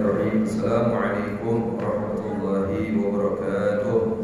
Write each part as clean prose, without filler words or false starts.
Bismillahirrahmanirrahim. Assalamualaikum warahmatullahi wabarakatuh.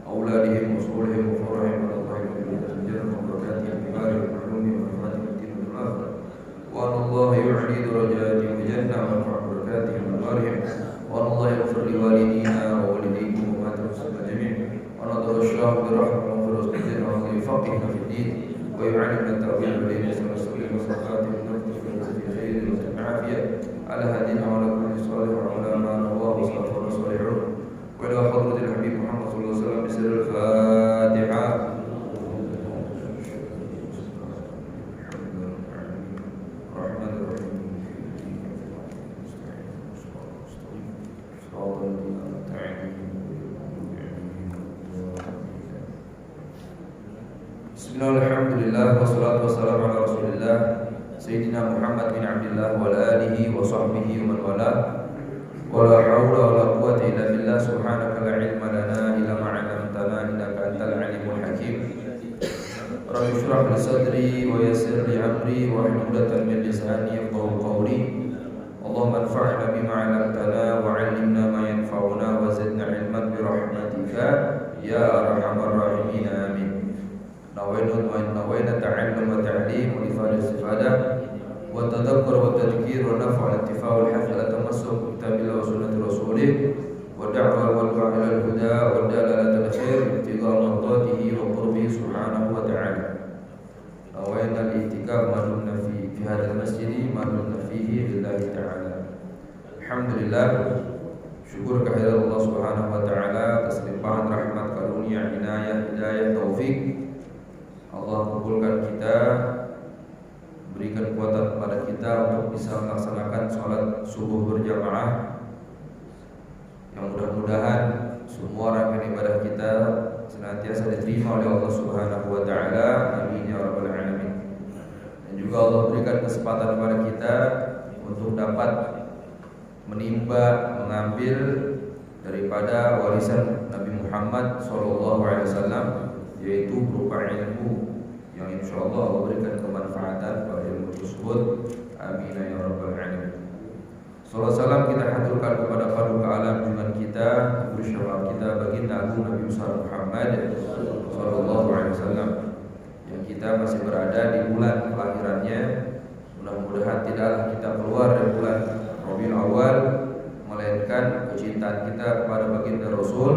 أولادهم وصولهم وفرعهم على الله الجنة وبركاتهم ببار المعلوم ومحمد الدين والآخرة وأن الله يعلي درجاتهم بجنة ويرفع بركاتهم وبارهم وأن الله يغفر لوالدينا ووالديكم وما تنسوا جميعا وأن الله الشاق برحمة وغفر الدين وأن يفقهنا في الدين ويعلمنا التأويل بين السبيل والصفات والنفس في خير والعافية على هدينا وعلى كل صالح وعلى ما رواه صلى الصالحون وإلى حضرة الحبيب محمد صلى الله عليه وسلم بسر الفاتحة. Bismillahirrahmanirrahim. Wassalatu wassalamu ala Rasulillah Sayyidina Muhammad bin Abdillah wa ala alihi wa sahbihi wa man wala. Wala haula wala quwwata illa billah. Subhanaka la ilma lana illa ma 'allamtana innaka antal alimul hakim. Rabbi shrah li sadri wa yassir li amri wa hlul 'uqdatam min lisani yafqahu qawli. Allahumma anfa'na bima 'allamtana wa 'allimna ma yanfa'una wa zidna 'ilman bi rahmatika ya arhamar rahimin. Amin. Nawaitu ta'allum wa ta'lim wa ifadah istifadah wa tadakkur wa tadhkir wa naf'a al-intifa' wal hafz ala tamassuk kitabillah wa sunnati rasulih wa da'wa wal du'a ila al-huda wa dalalata al-khair ibtigha mardatihi wa qurbihi subhanahu wa ta'ala. Nawaitu al-i'tikaf madunna fi hadha al-masjid madunna fihi lillahi ta'ala. Alhamdulillah, syukur kehadirat Allah subhanahu wa ta'ala atas limpahan rahmat, karunia, inayah, hidayah, taufik. Allah kumpulkan kita, berikan kekuatan kepada kita untuk bisa melaksanakan sholat subuh berjamaah. Yang mudah-mudahan semua rangkaian ibadah kita senantiasa diterima oleh Allah Subhanahu wa taala. Amin ya rabbal alamin. Dan juga Allah berikan kesempatan kepada kita untuk dapat menimba, mengambil daripada warisan Nabi Muhammad SAW, yaitu berupa ilmu yang insyaallah Allah berikan kemanfaatan pada ilmu tersebut. Amin ya rabbal alamin. Sallallahu salam kita haturkan kepada paduka alam junjungan kita, guru syaraf kita, baginda agung Nabi Muhammad sallallahu alaihi wasallam, yang kita masih berada di bulan kelahirannya. Mudah-mudahan tidaklah kita keluar dari bulan Rabiul Awal melainkan kecintaan kita kepada baginda Rasul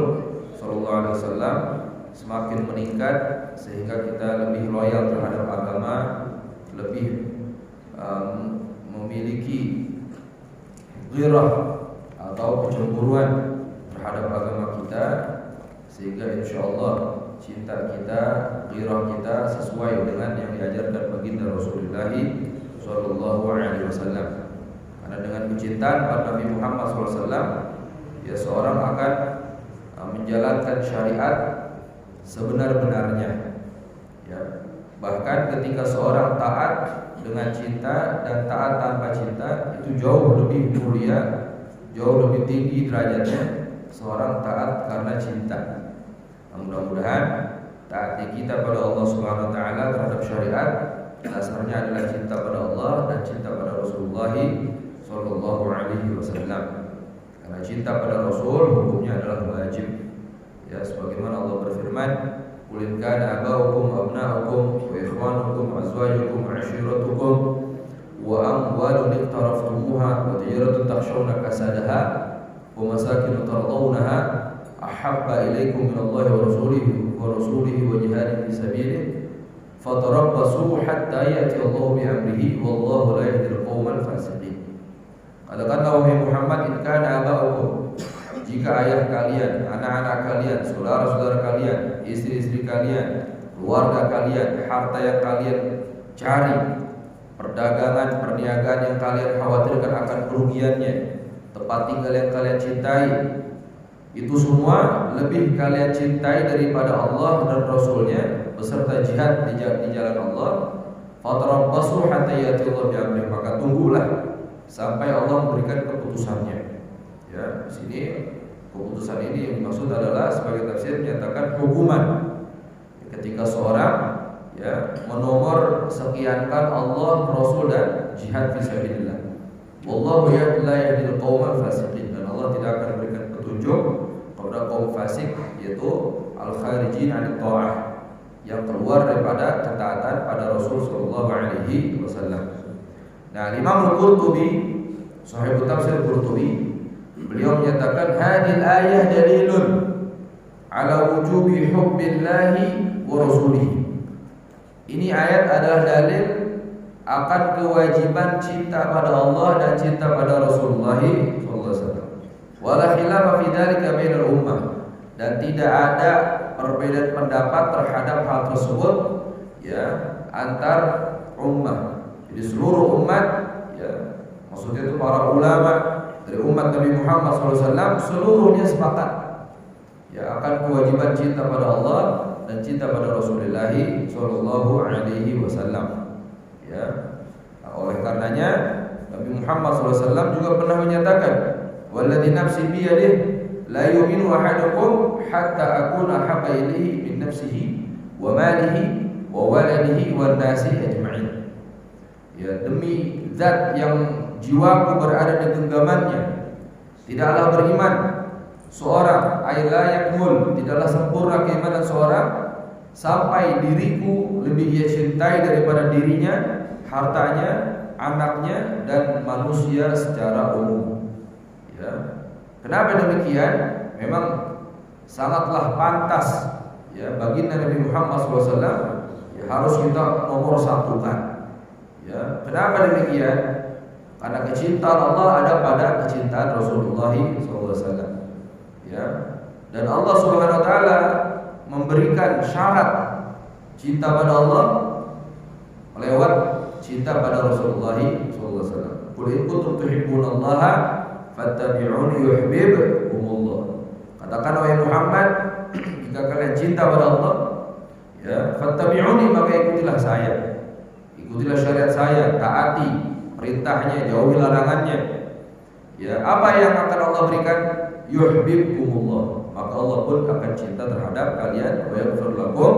sallallahu alaihi wasallam semakin meningkat sehingga kita lebih loyal terhadap agama, lebih memiliki ghirah atau kecemburuan terhadap agama kita, sehingga insyaallah cinta kita, ghirah kita sesuai dengan yang diajarkan baginda Rasulullah sallallahu alaihi wasallam. Karena dengan kecintaan pada Nabi Muhammad sallallahu alaihi wasallam, ya seorang akan menjalankan syariat sebenar-benarnya. Ya, bahkan ketika seorang taat dengan cinta dan taat tanpa cinta itu jauh lebih mulia, jauh lebih tinggi derajatnya seorang taat karena cinta. Mudah-mudahan taat kita pada Allah Subhanahu wa taala terhadap syariat dasarnya adalah cinta pada Allah dan cinta pada Rasulullah sallallahu alaihi wasallam. Karena cinta pada Rasul hukumnya adalah wajib. Ya, sebagaimana Allah berfirman, "Qul in kana aba'ukum wa abna'ukum wa ikhwanukum wa azwajukum wa 'ashiratukum wa amwalun iqtaraftumuha wa tijaratun takhshawna kasadaha wa masakin tardawnaha ahabba ilaykum min Allah wa rasulihi wa jihadin fi sabilihi fatarabbasu hatta ya'ti Allah bi amrihi wallahu la yahdi al-qawmal fasiqin." Katakanlah wahai Muhammad, in kana aba'ukum, jika ayah kalian, anak-anak kalian, saudara-saudara kalian, istri-istri kalian, keluarga kalian, harta yang kalian cari, perdagangan, perniagaan yang kalian khawatirkan akan kerugiannya, tempat tinggal yang kalian cintai, itu semua lebih kalian cintai daripada Allah dan Rasulnya beserta jihad di jalan Allah. Fatarabbasu hatta ya'tiyallahu bi'amrih, maka tunggulah sampai Allah memberikan keputusannya. Ya, di sini keputusan ini yang dimaksud adalah sebagai tafsir menyatakan hukuman. Ketika seorang menomor sekiankan Allah, Rasul dan jihad fisabilillah. Wallahu la yahdil qaumal fasiqin, dan Allah tidak akan memberikan petunjuk kepada kaum fasik, yaitu al-kharijin 'anil tha'ah, yang keluar daripada ketaatan pada Rasul sallallahu alaihi wasallam. Nah, Imam Al-Qurtubi, Sahih Tafsir Qurtubi, beliau menyatakan hadil ayah dalilun ala wujubi hubbillahi wa rasulihi. Ini ayat adalah dalil akan kewajiban cinta pada Allah dan cinta pada Rasulullah sallallahu alaihi wasallam. Wala khilafa fi dzalika bainal ummah, dan tidak ada perbedaan pendapat terhadap hal tersebut antar ummah. Jadi seluruh umat, maksudnya itu para ulama dari umat Nabi Muhammad SAW, seluruhnya sepakat akan kewajiban cinta pada Allah dan cinta pada Rasulullah Sallallahu Alaihi Wasallam. Oleh karenanya Nabi Muhammad SAW juga pernah menyatakan, "Walladzi nafsi biyadihi la yu'minu ahadukum hatta akuna habba ilaihi min nafsihi wa malihi wa waladihi wan nasi ajma'in." Demi zat yang jiwaku berada di genggamannya, tidaklah beriman seorang, la yakmul, tidaklah sempurna keimanan seorang sampai diriku lebih ia cintai daripada dirinya, hartanya, anaknya, dan manusia secara umum. Kenapa demikian? Memang sangatlah pantas baginda Nabi Muhammad SAW harus kita nomor satukan. Kenapa demikian? Karena kecintaan Allah ada pada kecintaan Rasulullah SAW. Dan Allah Subhanahu Wa Taala memberikan syarat cinta pada Allah lewat cinta pada Rasulullah SAW. Qul in kuntum tuhibbunallaha fattabi'uni yuhibbukumullah. Katakan wahai Muhammad, jika kalian cinta pada Allah, fattabi'uni, maka ikutilah saya. Ikutilah syariat saya, taati perintahnya, jauhi larangannya. Apa yang akan Allah berikan? Yuhibbukumullah, maka Allah pun akan cinta terhadap kalian, wa yaghfir lakum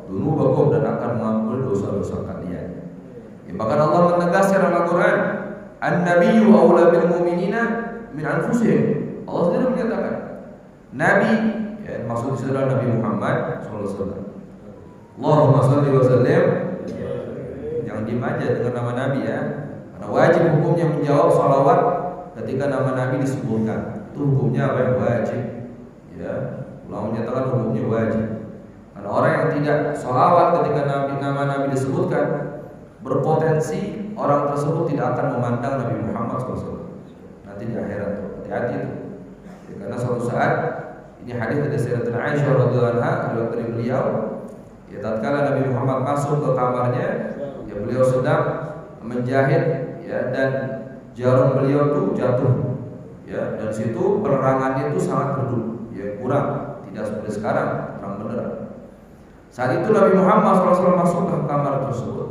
dzunubakum, dan akan mengampuni dosa-dosa kalian. Bahkan Allah menegaskan dalam Al-Qur'an, "An-nabiyyu aula bil mu'minina min anfusihim." Allah sendiri menyatakan, Nabi, maksud saudara Nabi Muhammad SAW. Allahumma shalli wa sallim. Jangan diam aja dengan nama Nabi karena wajib hukumnya menjawab salawat ketika nama Nabi disebutkan. Itu hukumnya apa yang wajib. Ulama menyatakan hukumnya wajib. Karena orang yang tidak salawat ketika nama Nabi disebutkan, berpotensi orang tersebut tidak akan memandang Nabi Muhammad SAW nanti di akhirat. Hati-hati itu. Karena suatu saat, ini hadis dari Sayyidatina Aisyah radhiyallahu anha, riwayat dari beliau, tatkala Nabi Muhammad masuk ke kamarnya, beliau sedang menjahit dan jarum beliau itu jatuh. Dan situ penerangannya itu sangat redup, kurang, tidak seperti sekarang terang benderang. Saat itu Nabi Muhammad SAW masuk ke kamar tersebut.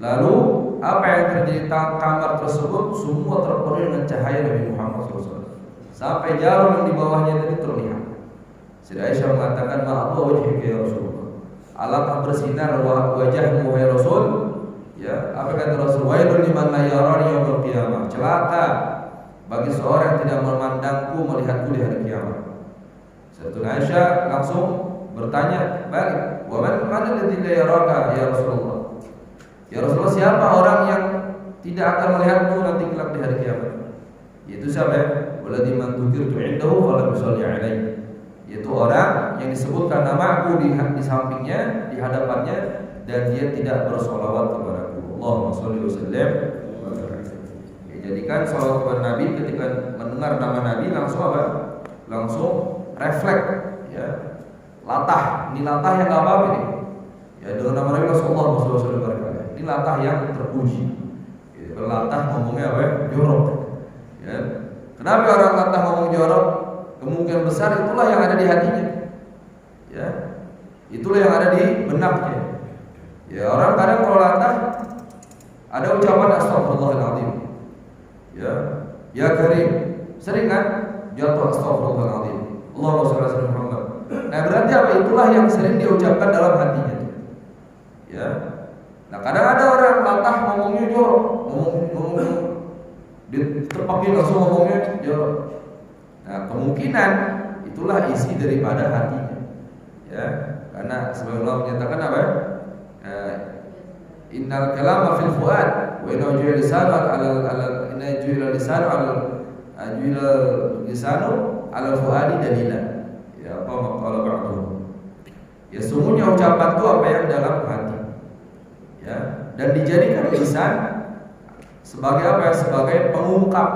Lalu apa yang terjadi di kamar tersebut semua terpenuhi dengan cahaya Nabi Muhammad SAW. Sampai jarum yang di bawahnya tadi terlihat. Sayyidah Aisyah mengatakan, "Ma'adha wajhika ya Rasulullah." Alangkah bersinar wajahmu wahai Rasul. Apa kata Rasul? "Wailul liman la yarani yaumil qiyamah." Celaka bagi seorang yang tidak memandangku, melihatku di hari kiamat. Sayyidah Aisyah langsung bertanya balik, "Wa man alladzi la yaraka ya Rasulullah?" Ya Rasulullah, siapa orang yang tidak akan melihatmu nanti kelak di hari kiamat? Yaitu siapa? Walladzi man dzukirtu 'indahu falam yusalli 'alaihi. Yaitu orang yang disebutkan namaku di sampingnya, di hadapannya, dan dia tidak bersolawat kepadaku. Allahumma sholli wa sallim. Jadikan sholawat kepada Nabi ketika mendengar nama Nabi langsung apa? Langsung refleks. Latah, ini latah yang nggak apa-apa nih. Ya, dengan nama Nabi Rasulullah SAW. Ini latah yang terpuji. Ya, latah ngomongnya apa? Jorok. Ya. Kenapa orang latah ngomong jorok? Kemungkinan besar itulah yang ada di hatinya. Ya. Itulah yang ada di benaknya. Ya, orang kadang kalau latah ada ucapan astagfirullahaladzim. Ya Karim. Sering kan jatuh astagfirullahaladzim. Allahumma shalli ala Muhammad. Nah, berarti apa? Itulah yang sering diucapkan dalam hatinya. Ya. Nah, kadang ada orang latah ngomongnya jorok, ngomong ditepakin langsung ngomongnya jorok. Nah, kemungkinan itulah isi daripada hatinya. Ya, karena sebelum Allah menyatakan apa? Innal kalama fil fuad wa inna ju'ila lisanu ala fuadi dalila. Ya, apa maqala ba'du. Ya, sungguhnya ucapan itu apa yang dalam hati. Ya, dan dijadikan lisan sebagai apa? Sebagai pengungkap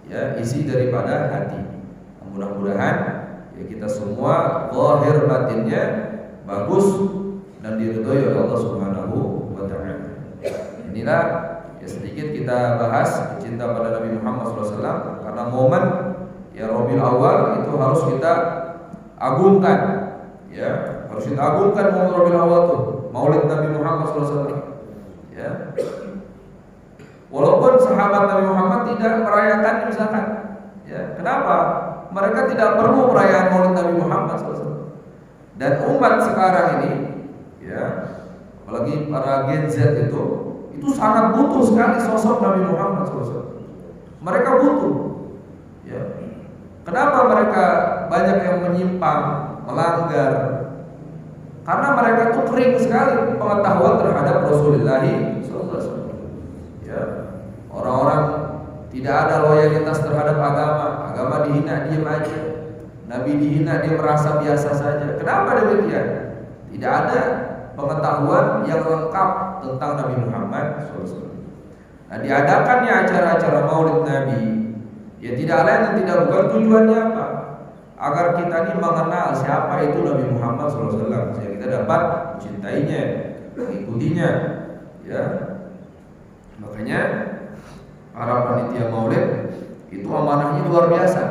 ya isi daripada hati. Mudah-mudahan ya kita semua zahir batinnya bagus dan diridhoi oleh Allah Subhanahu wa taala. Inilah ya sedikit kita bahas cinta pada Nabi Muhammad SAW, karena momen ya Rabiul Awal itu harus kita agungkan. Ya, harus kita agungkan momen Rabiul Awal itu, Maulid Nabi Muhammad SAW. Ya. Walaupun sahabat Nabi Muhammad tidak merayakan misalkan. Ya, kenapa? Mereka tidak perlu perayaan Maulid Nabi Muhammad SAW. Dan umat sekarang ini, ya, apalagi para Gen Z itu sangat butuh sekali sosok Nabi Muhammad SAW. Mereka butuh. Ya. Kenapa mereka banyak yang menyimpang, melanggar? Karena mereka itu kering sekali pengetahuan terhadap Rasulullah SAW. Ya. Orang-orang tidak ada loyalitas terhadap agama dihina diam aja, Nabi dihina dia merasa biasa saja. Kenapa demikian? Tidak ada pengetahuan yang lengkap tentang Nabi Muhammad SAW. Nah, diadakannya acara-acara Maulid Nabi, ya tidak lain dan tidak bukan tujuannya apa? Agar kita ini mengenal siapa itu Nabi Muhammad SAW, sehingga kita dapat mencintainya, mengikutinya. Ya, makanya para panitia Maulid itu amanahnya luar biasa.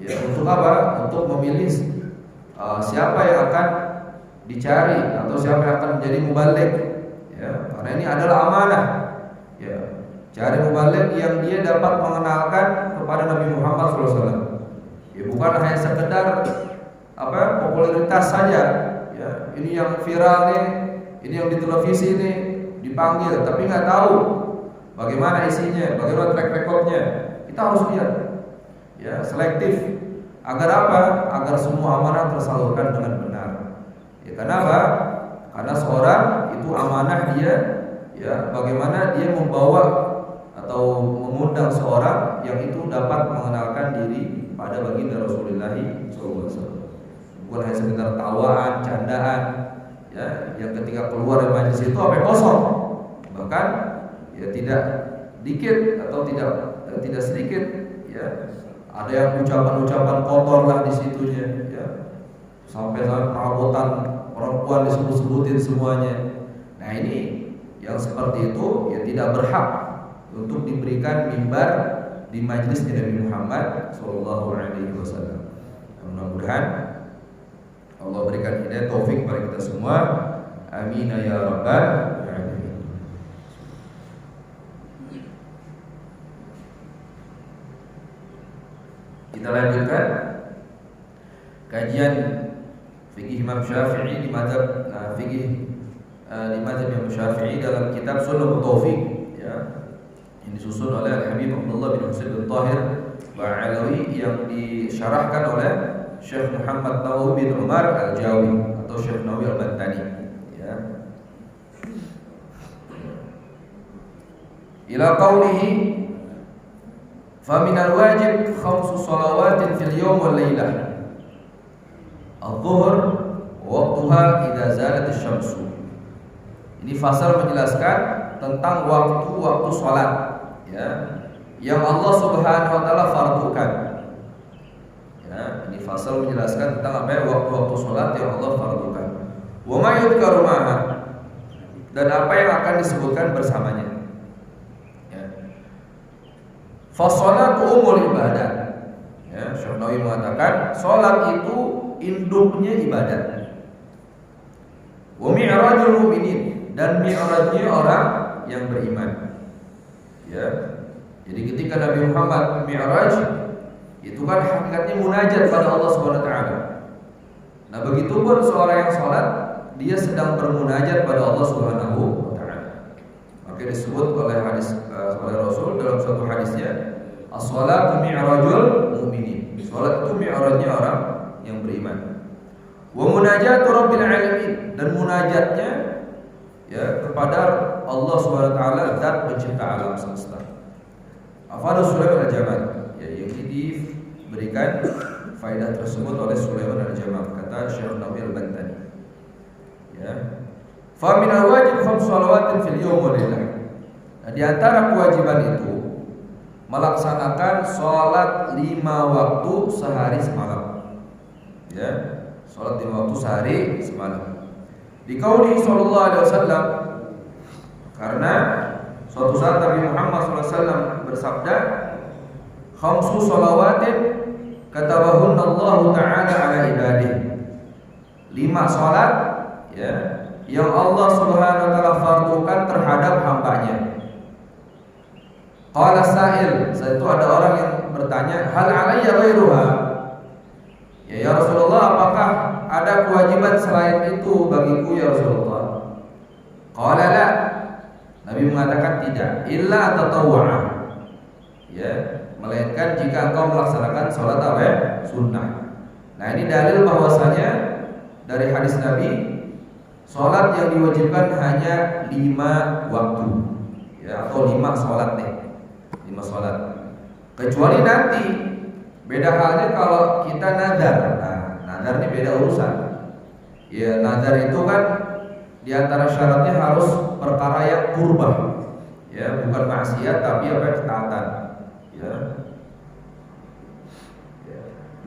Ya, untuk apa? Untuk memilih siapa yang akan dicari atau siapa yang akan menjadi mubalik. Ya, karena ini adalah amanah. Ya, cari mubalik yang dia dapat mengenalkan kepada Nabi Muhammad SAW. Ya, bukan hanya sekedar apa popularitas saja. Ya, ini yang viral nih, ini yang di televisi nih dipanggil, tapi nggak tahu bagaimana isinya, bagaimana track recordnya. Kita harus lihat. Ya, selektif. Agar apa? Agar semua amanah tersalurkan dengan benar. Ya, kenapa? Karena seorang itu amanah dia, ya, bagaimana dia membawa atau mengundang seorang yang itu dapat mengenalkan diri pada baginda Rasulullah SAW. Bukan hanya sekedar tawaan, candaan, ya, yang ketika keluar dari majelis itu apa kosong. Bahkan ya tidak dikit atau tidak sedikit, ya, ada yang ucapan-ucapan kotor lah di situnya, ya, sampai perabotan perempuan disebut-sebutin semuanya. Nah, ini yang seperti itu ya tidak berhak untuk diberikan mimbar di majelisnya Nabi Muhammad SAW. Mudah-mudahan Allah berikan hidayah taufik kepada kita semua. Amin ya rabbal alamin. Kita lanjutkan kajian fikih Imam Syafi'i di mazhab fikih di mazhab Imam Syafi'i dalam kitab Sulhul Taufiq, ya, yang disusun oleh Al-Habib Abdullah bin Husain bin Tahir Ba'alawi, yang disyarahkan oleh Syekh Muhammad Nawawi bin Umar Al-Jawi atau Syekh Nawawi Al-Bantani, ya. Ila qawlihi faminal wajib khamsu salawatin fil yawm wal laylah. Adh-dhuhr waqtuha idza zalat asy-syamsu. Ini fasal menjelaskan tentang waktu-waktu salat, ya, yang Allah Subhanahu wa taala fardukan. Ya, ini fasal menjelaskan tentang apa waktu-waktu salat yang Allah fardukan. Wa ma yudhkaru ma'a, dan apa yang akan disebutkan bersamanya. Ya. Fa sholatu umul ibadah. Ya, Syekh Nawawi mengatakan salat itu induknya ibadat. Wa mi'rajul mu'minin, dan mi'rajnya orang yang beriman. Ya. Jadi ketika Nabi Muhammad mi'raj, itu kan hakikatnya munajat pada Allah Subhanahu wa taala. Nah, begitupun seorang yang salat, dia sedang bermunajat pada Allah Subhanahu wa taala. Maka disebut oleh hadis oleh Rasul dalam suatu hadisnya, as-shalatu mi'rajul mu'minin. Salat itu mi'rajnya orang yang beriman. Wa munajatu rabbil alamin, dan munajatnya ya kepada Allah Subhanahu wa taala, zat pencipta alam semesta. Afadhu Sulaiman al-Jamal, ya, yang diberikan faedah tersebut oleh Sulaiman al-Jamal, kata Syekh Nawawi al-Bantani. Ya. Fa min al-wajib 5 shalawatin fil yawm wal lailah. Nah, di antara kewajiban itu melaksanakan salat 5 waktu sehari semalam. Ya, salat 5 waktu sehari semalam. Di qauli sallallahu alaihi wasallam, karena suatu saat Nabi Muhammad SAW bersabda, khamsu shalawatin katabahunna Allah Ta'ala ala ibadih. 5 salat, ya, yang Allah Subhanahu wa taala fardukan terhadap hambanya. Qala sa'il, saat itu ada orang yang bertanya, hal alayya ghairuha? Ya Rasulullah, apakah ada kewajiban selain itu bagiku ya Rasulullah? Qala la, Nabi mengatakan tidak, illa tatawwu'ah, ya, melainkan jika engkau melaksanakan salat apa? Sunnah. Nah, ini dalil bahwasanya dari hadis Nabi, salat yang diwajibkan hanya 5 waktu, ya, atau 5 salat nih, 5 salat. Kecuali nanti beda halnya kalau kita nadar. Nah, nadar ini beda urusan. Ya, nadar itu kan di antara syaratnya harus perkara yang qurbah, ya, bukan maksiat tapi apa? Ketaatan, ya.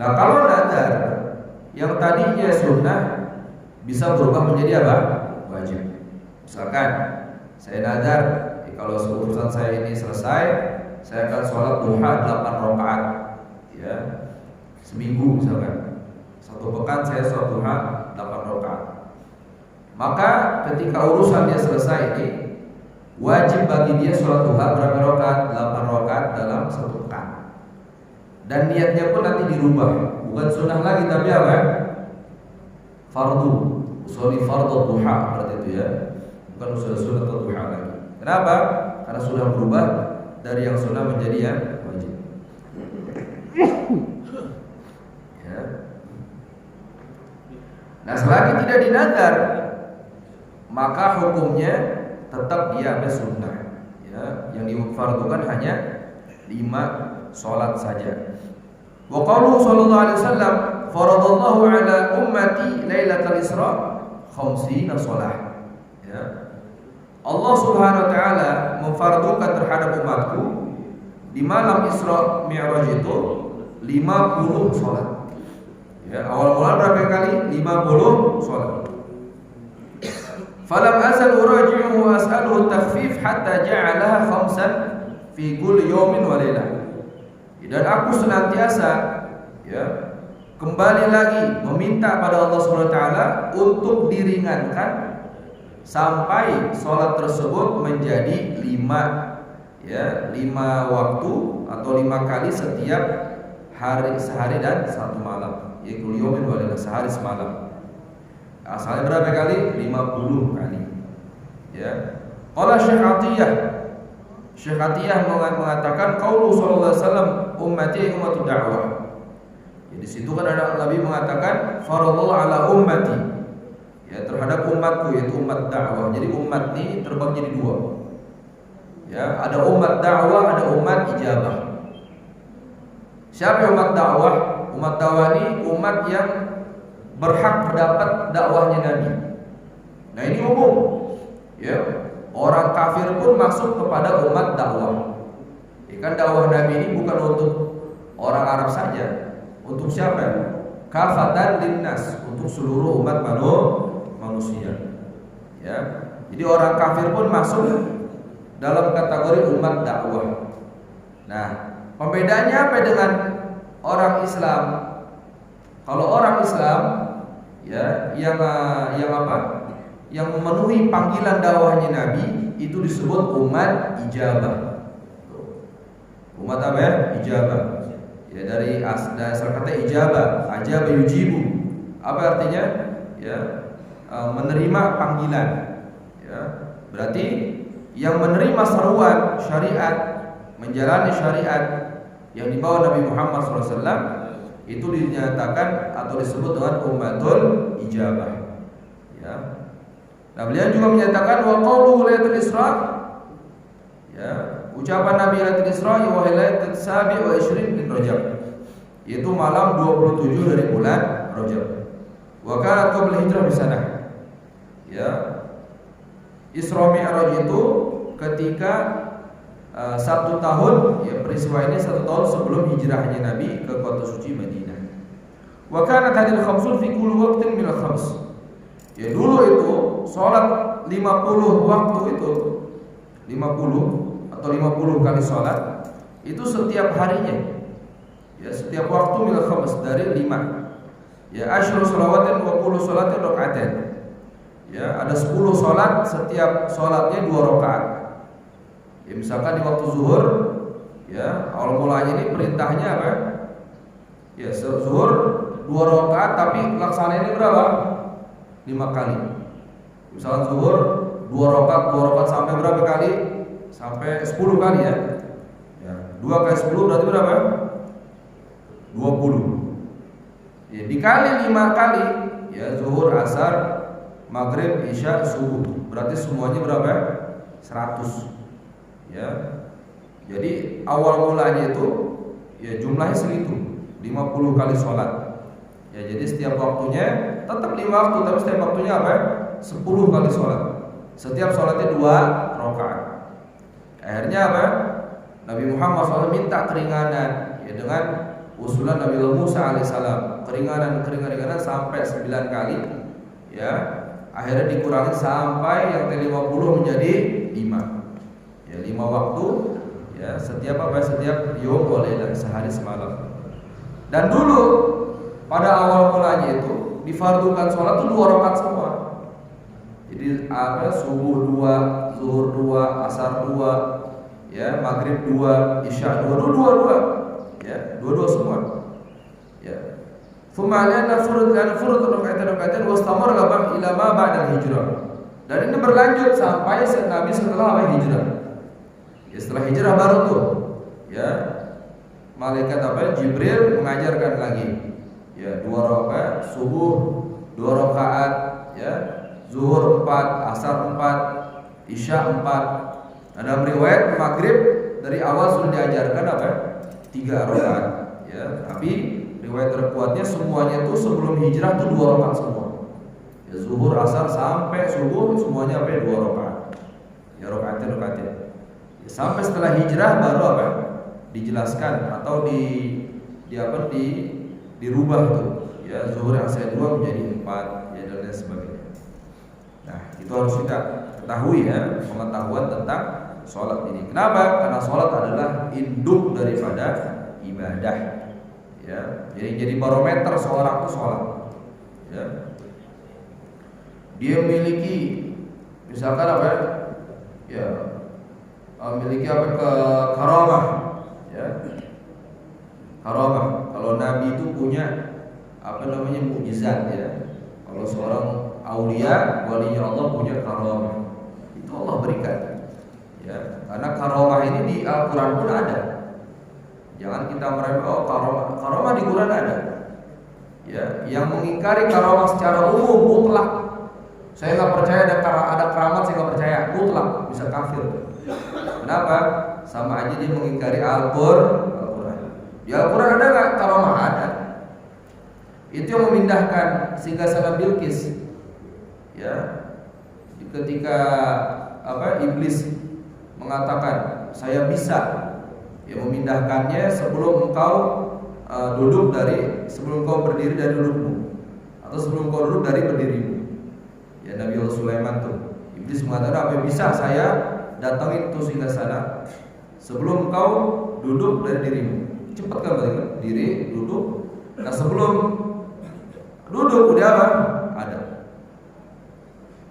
Nah, kalau nadar yang tadinya sunnah bisa berubah menjadi apa? Wajib. Misalkan saya nadar, kalau urusan saya ini selesai, saya akan sholat duha 8 rakaat, ya, seminggu misalkan. Satu pekan saya sholat duha 8 rakaat. Maka ketika urusannya selesai ini, wajib bagi dia sholat duha berapa rakaat? 8 rakaat dalam satu pekan. Dan niatnya pun nanti dirubah, bukan sunnah lagi tapi apa? Fardu. Usolli fardhu duha, berarti itu ya, bukan usul sunnah atau duha lagi. Kenapa? Karena sudah berubah dari yang sunnah menjadi yang wajib. Ya. Nah, selagi tidak dinadar, maka hukumnya tetap dia sunnah, ya, yang difardukan hanya 5 salat saja. Wa qauluhu sallallahu alaihi wasallam, faradallahu ala ummati lailatul isra 50 shalah. Ya. Allah Subhanahu wa taala memfardukan terhadap umatku di malam Isra Mi'raj itu 50 salat. Ya, awal mula berapa kali? 50 salat. Falam azal uraji'u wa as'aluhu takhfif hatta ja'alaha khamsan fi kulli yawmin wa lailah. Dan aku senantiasa, ya, kembali lagi meminta pada Allah Subhanahu wa taala untuk diringankan sampai sholat tersebut menjadi 5, ya, 5 waktu atau 5 kali setiap hari, sehari dan satu malam, yaitu yaumin wa lailah, sehari semalam. Asalnya berapa kali? 50 kali. Ya. Qala Syekh Atiyah, Syekh Atiyah mengatakan qaulu sallallahu alaihi wasallam ummati ummatud da'wah. Di situ kan ada Nabi mengatakan faradallahu ala ummati, ya, terhadap umatku, yaitu umat dakwah. Jadi umat ini terbagi jadi 2. Ya, ada umat dakwah, ada umat ijabah. Siapa umat dakwah? Umat dakwah ini umat yang berhak mendapat dakwahnya Nabi. Nah, ini umum. Ya, orang kafir pun masuk kepada umat dakwah. Ikan dakwah Nabi ini bukan untuk orang Arab saja. Untuk siapa? Kafatan linnas, untuk seluruh umat manusia. manusia. Ya. Jadi orang kafir pun masuk dalam kategori umat dakwah. Nah, pembedanya apa dengan orang Islam? Kalau orang Islam ya yang apa? Yang memenuhi panggilan dakwahnya Nabi itu disebut umat ijabah. Umat apa ya? Ijabah. Ya dari asal kata ijabah, ajaba yujibu. Apa artinya? Ya, menerima panggilan. Ya, berarti yang menerima seruan syariat, menjalani syariat yang dibawa Nabi Muhammad SAW itu dinyatakan atau disebut dengan ummatul ijabah. Ya. Nah, beliau juga menyatakan wa qauluhu lailatul Isra. Ya, ucapan Nabi lailatul Isra wa lailatul sabi wa 20 min Rajab. Itu malam 27 dari bulan Rajab. Wa kanat qabla hijrah bi sanah. Ya. Isra Mi'raj itu ketika 1 tahun, ya peristiwa ini 1 tahun sebelum hijrahnya Nabi ke kota suci Madinah. Wa kanat hadil khamsun fi kulli waqtin min al-khams. Ya dulu itu salat 50 waktu itu 50 atau 50 kali salat itu setiap harinya. Ya setiap waktu min al-khams dari 5. Ya asyru shalawatin wa kullu shalatin rak'atain. Ya ada 10 salat, setiap salatnya 2 rakaat. Ya misalkan di waktu zuhur, ya awal mulanya ini perintahnya apa? Ya zuhur 2 rakaat tapi laksanainnya berapa? 5 kali. Misalkan zuhur 2 rakaat sampai berapa kali? Sampai 10 kali ya. Ya 2 kali 10 berarti berapa? 20. Ya dikali 5 kali, ya zuhur, asar, maghrib, isya, subuh. Berarti semuanya berapa? 100. Ya. Jadi awal mulanya itu ya jumlahnya segitu, 50 kali sholat. Ya jadi setiap waktunya tetap 5 waktu, tapi setiap waktunya apa? 10 kali sholat. Setiap sholatnya 2 rakaat. Akhirnya apa? Nabi Muhammad SAW minta keringanan, ya dengan usulan Nabi Musa alaihissalam, keringanan sampai 9 kali. Ya, akhirnya dikurangi sampai yang ke-50 menjadi 5. Ya 5 waktu, ya setiap apa? Setiap yom walailah, sehari semalam. Dan dulu pada awal mulanya itu difardukan sholat itu 2 rakaat semua. Jadi apa? Subuh 2, zuhur 2, asar 2, ya maghrib 2, isya 2, 2. Ya, 2 semua. Ya. Fumalana furud raka'atan wastamar ila ma ba'da hijrah. Dan ini berlanjut sampai Nabi setelah hijrah. Ya, setelah hijrah baru tuh, ya malaikat apa? Jibril mengajarkan lagi. Ya 2 rakaat subuh, 2 rakaat, ya zuhur 4, asar 4, isya 4. Ada riwayat maghrib dari awal sudah diajarkan apa? 3 rakaat. Ya, tapi riwayat terkuatnya semuanya itu sebelum hijrah tuh 2 rakaat semua. Ya zuhur, asar sampai subuh semuanya apa? 2 rakaat. Ya rakaat. Ya, sampai setelah hijrah baru apa? Dijelaskan atau dirubah tuh. Ya zuhur yang saya 2 menjadi 4, ya dan lain sebagainya. Nah, itu harus kita ketahui ya, pengetahuan tentang sholat ini. Kenapa? Karena sholat adalah induk daripada ibadah. Ya, jadi barometer seorang itu sholat. Ya, dia memiliki misalkan apa? Ya, memiliki apa? Karamah. Ya, karamah. Kalau Nabi itu punya apa namanya mukjizat ya. Kalau seorang aulia, walinya Allah punya karamah. Itu Allah berikan. Ya, karena karamah ini di Al-Quran pun ada. Jangan kita meremehkan karamah di Quran ada. Ya, yang mengingkari karamah secara umum mutlak. Saya nggak percaya ada keramat, saya nggak percaya, mutlak bisa kafir. Kenapa? Sama aja dia mengingkari Al-Quran. Di Al-Quran ada nggak karamah? Ada. Itu yang memindahkan singgasana Bilqis. Ya, ketika iblis mengatakan saya bisa ya memindahkannya sebelum engkau sebelum kau berdiri dari dudukmu atau sebelum kau duduk dari berdirimu. Ya Nabi Allah Sulaiman tuh. Iblis mengatakan, apa bisa saya datangin tuh singgah sana sebelum kau duduk dari dirimu. Cepat kan balik diri duduk. Nah sebelum duduk udah apa? Ada.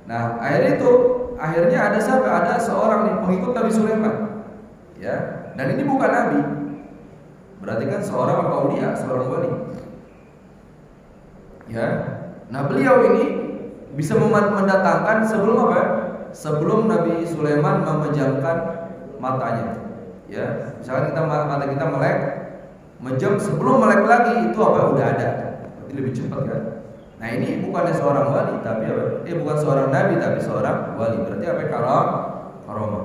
Nah akhirnya ada siapa? Ada seorang nih pengikut Nabi Sulaiman. Ya, dan ini bukan nabi. Berarti kan seorang aulia, seorang wali. Ya. Nah, beliau ini bisa mendatangkan sebelum apa? Sebelum Nabi Sulaiman memejamkan matanya. Ya, misalkan mata kita melek, menjam sebelum melek lagi itu apa? Udah ada. Berarti lebih cepat kan? Nah, ini bukannya seorang wali tapi apa? Bukan seorang nabi tapi seorang wali. Berarti apa? Karomah.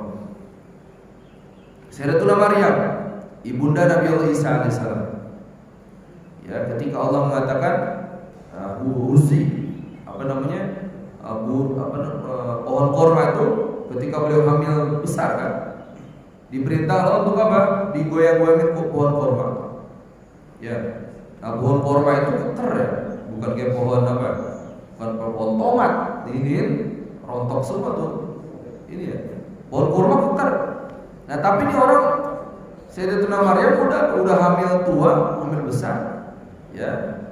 Sayyidatuna Maryam, ibunda Nabi Allah Isa alaihissalam. Ya, ketika Allah mengatakan pohon korma itu ketika beliau hamil besar kan, diperintah Allah untuk apa? Digoyang-goyangin pohon korma. Ya, nah pohon korma itu keter ya, bukan kayak pohon apa? Bukan pohon tomat, diinin rontok semua tuh. Ini ya, pohon korma keter. Nah tapi ini orang Sayyidatuna Maryam udah hamil tua, hamil besar, ya,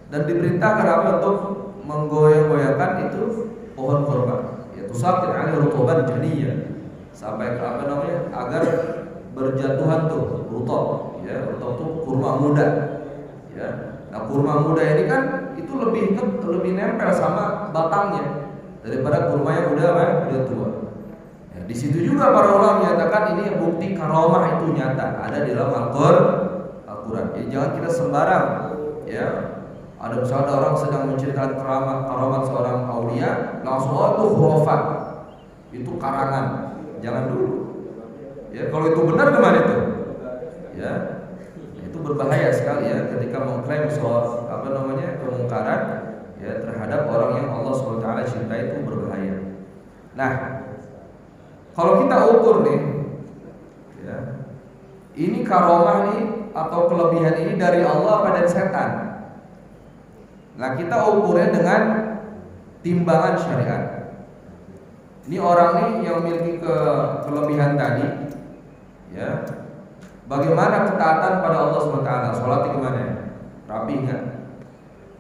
dan diperintahkan apa untuk menggoyang-goyangkan itu pohon korma, yaitu sakit ali rutuban janiyah, sampai ke agar berjatuhan tuh rutub, ya, rutub tuh kurma muda, ya. Nah kurma muda ini kan itu lebih nempel sama batangnya daripada kurma yang udah tua. Di situ juga para ulama menyatakan ini bukti karomah itu nyata ada di dalam Al-Quran. Ya, jangan kita sembarang, ya. Ada misalnya orang sedang menceritakan karamat seorang aulia, langsung itu khurafat, itu karangan. Jangan dulu. Ya, kalau itu benar gimana itu? Ya, itu berbahaya sekali ya ketika mengklaim soal kemungkaran ya terhadap orang yang Allah SWT cintai, itu berbahaya. Nah, kalau kita ukur nih, ya, ini karomah nih atau kelebihan ini dari Allah apa dari setan? Nah kita ukurnya dengan timbangan syariat. Ini orang nih yang memiliki kelebihan tadi, ya, bagaimana ketaatan pada Allah SWT? Sholatnya gimana? Rapi nggak?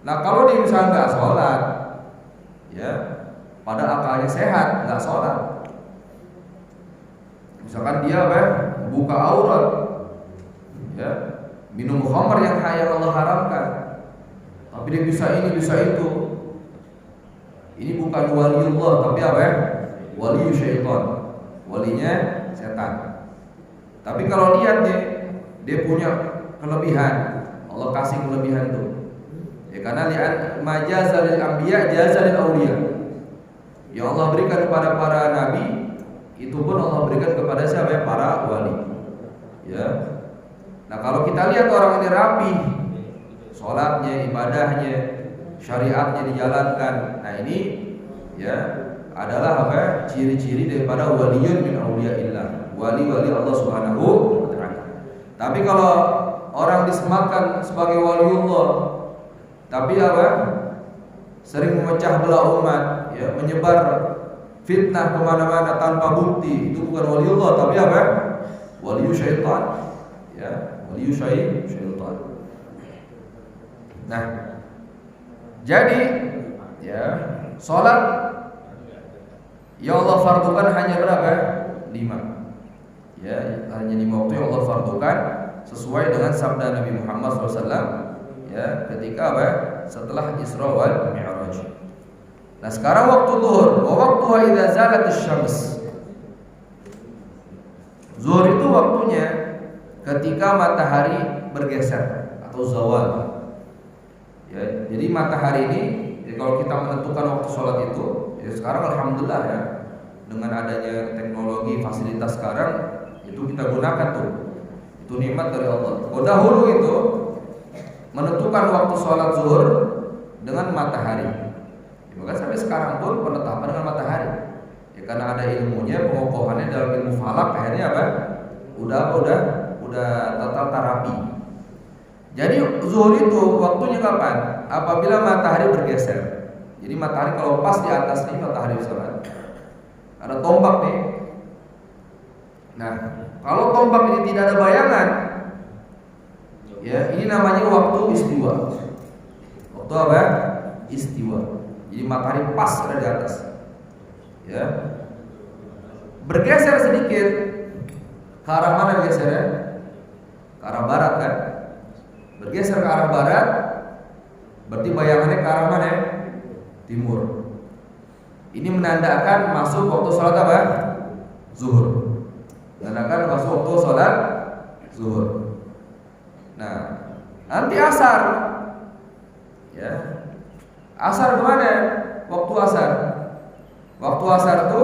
Nah kalau dia misalnya nggak sholat, ya, pada akalnya sehat, nggak sholat. Misalkan dia buka aurat, ya, minum khamr yang Allah haramkan, tapi dia bisa ini bisa itu. Ini bukan waliullah tapi wali syaitan, walinya setan. Tapi kalau lihat dia punya kelebihan, Allah kasih kelebihan tuh. Ya karena lihat majazalil anbiya jazalil auliya. Yang Allah berikan kepada para nabi itu pun Allah berikan kepada siapa? Para wali. Ya. Nah kalau kita lihat orang ini rapi, sholatnya, ibadahnya, syariatnya dijalankan. Nah ini ya adalah ciri-ciri daripada waliyun min auliyaillah, wali-wali Allah Subhanahu wa taala. Tapi kalau orang disematkan sebagai waliullah tapi sering memecah belah umat, ya, menyebar fitnah kemana-mana tanpa bukti, itu bukan waliullah tapi waliu syaitan, ya, waliu syaitan. Nah, jadi ya sholat yang Allah fardukan hanya berapa? 5. Ya, hanya 5 waktu yang Allah fardukan sesuai dengan sabda Nabi Muhammad SAW. Ya, ketika setelah Isra wal Mi'raj. Nah sekarang waktu zuhur, wa waqtuha idza zalat asy-syams. Zuhur itu waktunya ketika matahari bergeser atau zawal. Ya, jadi matahari ini kalau kita menentukan waktu sholat itu, ya sekarang alhamdulillah ya dengan adanya teknologi fasilitas sekarang itu kita gunakan tuh. Itu nikmat dari Allah. Dahulu itu menentukan waktu sholat zuhur dengan matahari. Maka sampai sekarang pun penetapan dengan matahari. Ya karena ada ilmunya, pengokohannya dalam ilmu falak akhirnya udah tata rapi. Jadi zuhur itu waktunya kapan? Apabila matahari bergeser. Jadi matahari kalau pas di atas nih matahari sholat, ada tombak nih. Nah, kalau tombak ini tidak ada bayangan, ya ini namanya waktu istiwa. Waktu apa? Istiwa. Jadi matahari pas ada di atas. Ya. Bergeser sedikit ke arah mana gesernya? Ke arah barat kan? Bergeser ke arah barat, berarti bayangannya ke arah mana? Timur. Ini menandakan masuk waktu sholat apa? Zuhur. Menandakan masuk waktu sholat zuhur. Nah, nanti asar. Ya. Asar kemana? Waktu asar. Waktu asar itu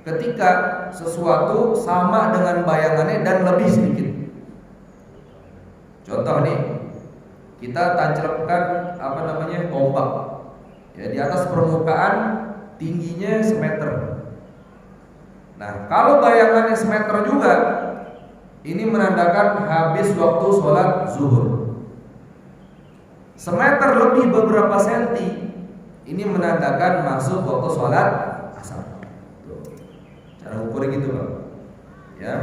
ketika sesuatu sama dengan bayangannya dan lebih sedikit. Contoh nih, kita tancapkan tombak. Ya, di atas permukaan tingginya semeter. Nah, kalau bayangannya semeter juga, ini menandakan habis waktu sholat zuhur. Semeter lebih beberapa senti, ini menandakan masuk waktu sholat asar. Cara ukurnya gitu, Pak. Ya.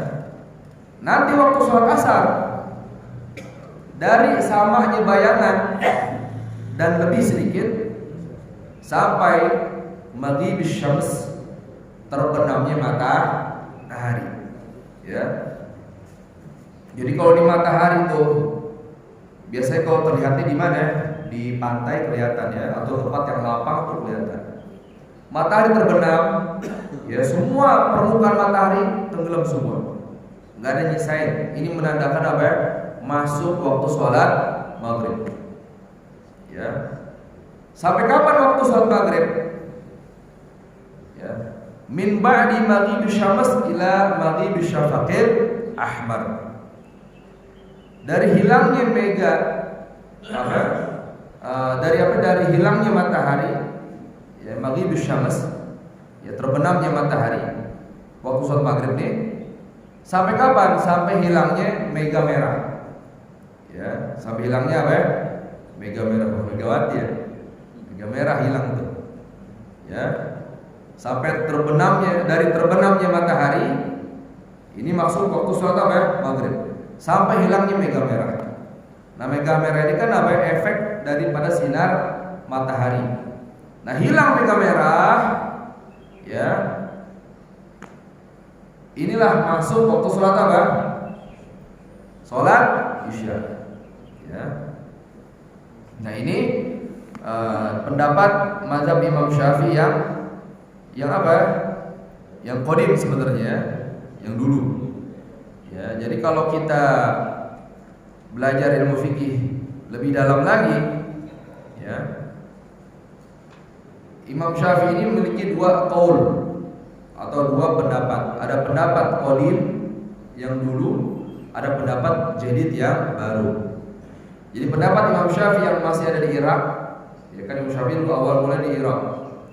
Nanti waktu sholat asar, dari samanya bayangan dan lebih sedikit sampai maghribus syams, terbenamnya matahari. Ya. Jadi kalau di matahari itu biasanya kalau terlihatnya di mana? Di pantai kelihatan ya, atau tempat yang lapang tuh kelihatan. Matahari terbenam, ya semua permukaan matahari tenggelam semua. Enggak ada nyisain. Ini menandakan apa ya? Masuk waktu sholat maghrib. Ya. Sampai kapan waktu sholat maghrib? Ya. Min ba'di maghribus syams ila maghribus syafaqil ahmar. Dari hilangnya dari hilangnya matahari, ya maghribus syams, ya terbenamnya matahari waktu sholat maghrib nih. Sampai kapan? Sampai hilangnya mega merah. Ya, sampai hilangnya apa ya? Mega merah, megawati ya. Mega merah hilang tuh. Ya. Sampai terbenamnya matahari. Ini maksud waktu sholat apa ya? Maghrib. Sampai hilangnya mega merah. Nah, mega merah ini kan apa ya? Efek daripada sinar matahari. Nah, hilang mega merah, ya. Inilah masuk waktu sholat apa? Sholat isya. Ya. Nah, ini pendapat mazhab Imam Syafi'i yang apa? Yang qadim sebenarnya, yang dulu. Ya, jadi kalau kita belajar ilmu fikih lebih dalam lagi, ya, Imam Syafi'i ini memiliki dua qaul atau dua pendapat. Ada pendapat qadim yang dulu, ada pendapat jadid yang baru. Jadi pendapat Imam Syafi'i yang masih ada di Irak, ya kan Imam Syafi'i dulu awal mulai di Irak,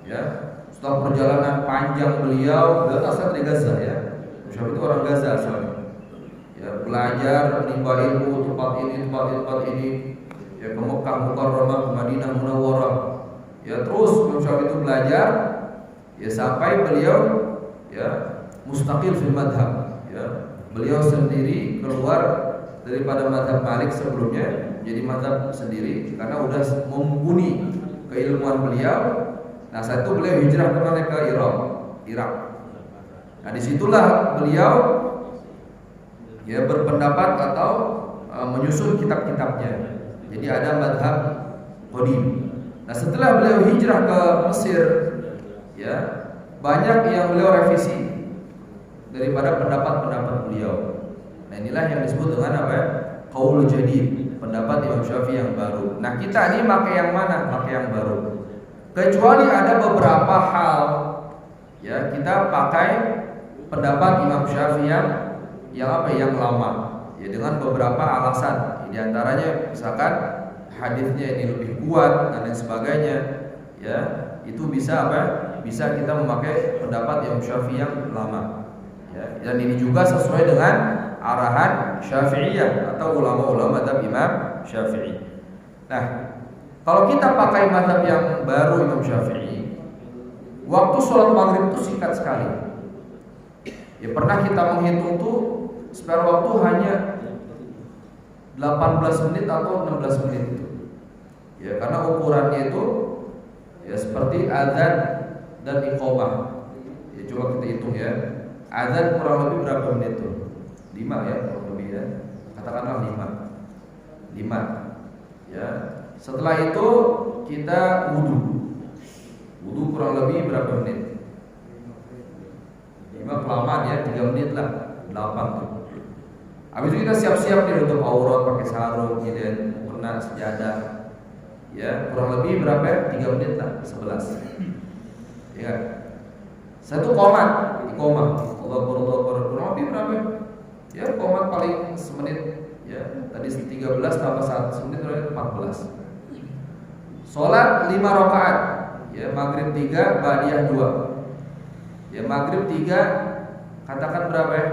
ya. Setelah perjalanan panjang beliau, beliau asal dari Gaza ya. Imam Syafi'i itu orang Gaza asalnya. Ya, belajar menimba ilmu tempat ini, ya ke Mekah Mukarramah, ke Madinah Munawwarah. Ya terus Imam Syafi'i itu belajar, ya sampai beliau ya mustaqil fil madhab, ya. Beliau sendiri keluar daripada mazhab Malik sebelumnya, jadi mazhab sendiri karena udah mumpuni keilmuan beliau. Nah, saat itu beliau hijrah kemana? Ke Irak. Nah, disitulah beliau ya berpendapat atau menyusun kitab-kitabnya. Jadi ada mazhab qadim. Nah, setelah beliau hijrah ke Mesir, ya banyak yang beliau revisi daripada pendapat-pendapat beliau. Nah, inilah yang disebut dengan apa ya? Qaul jadid, pendapat Imam Syafi'i yang baru. Nah, kita ini pakai yang mana? Pakai yang baru. Kecuali ada beberapa hal, ya kita pakai pendapat Imam Syafi'i yang apa? Yang lama. Ya dengan beberapa alasan. Di antaranya misalkan hadisnya ini lebih kuat dan lain sebagainya, ya itu bisa apa? Bisa kita memakai pendapat Imam Syafi'i yang lama. Ya, dan ini juga sesuai dengan arahan Syafi'iyah atau ulama-ulama mazhab Imam Syafi'i. Nah, Kalau kita pakai mazhab yang baru Imam Syafi'i, waktu sholat maghrib itu singkat sekali. Ya pernah kita menghitung tuh spare waktu hanya 18 menit atau 16 menit itu. Ya karena ukurannya itu ya seperti azan dan iqamah. Ya coba kita hitung ya. Azan kurang lebih berapa menit tuh? 5 ya kurang lebih ya. Katakanlah 5. Ya. Setelah itu kita wudu. Wudu kurang lebih berapa menit? 5 kelamaan ya, 3 menit lah, 8 tuh. Habis itu kita siap-siap nih untuk aurat pakai sarung gitu ya, kena sejadah. Ya, kurang lebih berapa? 3 menit lah, 11. Ya. Satu qomat, iqamah. Allahu Akbar. Kurang lebih berapa? Ya, qomat paling semenit ya. Tadi 13 tambah 1 menit berarti 14. Salat 5 rakaat. Ya, maghrib 3, ba'diyah 2. Ya, maghrib 3 katakan berapa ya?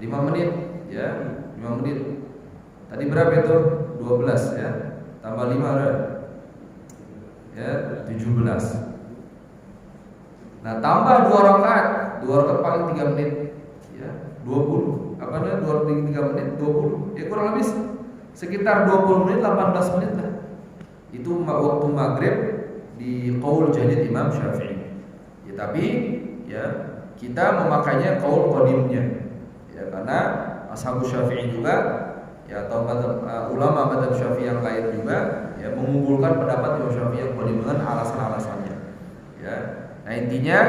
5 menit ya, 5 menit. Tadi berapa itu? 12 ya. Tambah 5 berapa? Ya, 17. Nah, tambah 2 rakaat. 2 rakaat paling 3 menit. Ya, 20. Apa namanya? 3 menit 20. Ya kurang lebih sekitar 20 menit 18 menit lah. Itu waktu maghrib di qaul jadid Imam Syafi'i. Ya, tapi ya kita memakainya qaul qadimnya. Ya karena ashabus Syafi'i juga ya atau ulama mazhab Syafi'i yang lain juga ya mengunggulkan pendapat Imam Syafi'i yang qadim dengan alasan-alasannya. Ya. Nah, intinya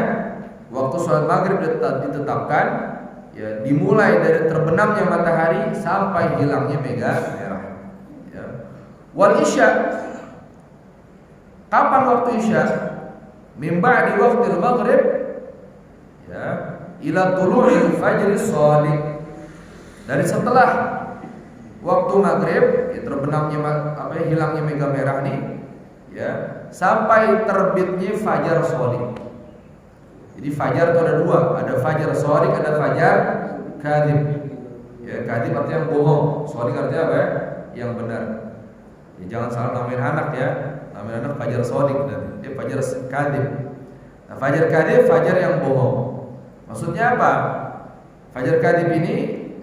waktu sholat maghrib ditetapkan ya dimulai dari terbenamnya matahari sampai hilangnya mega merah. Ya. Wal isya, kapan waktu isya? Min ba'di waqtil maghrib ya ila tulu'il fajr shadiq. Dari setelah waktu maghrib ya, terbenamnya hilangnya mega merah nih ya sampai terbitnya fajar shadiq. Jadi fajar itu ada 2, ada fajar shadiq, ada fajar kadzib. Ya, kadzib artinya yang bohong, shadiq artinya apa ya? Yang benar. Ya, jangan salah namain anak ya. Namain anak fajar shadiq dan dia fajar kadzib. Nah, fajar kadzib fajar yang bohong. Maksudnya apa? Fajar kadzib ini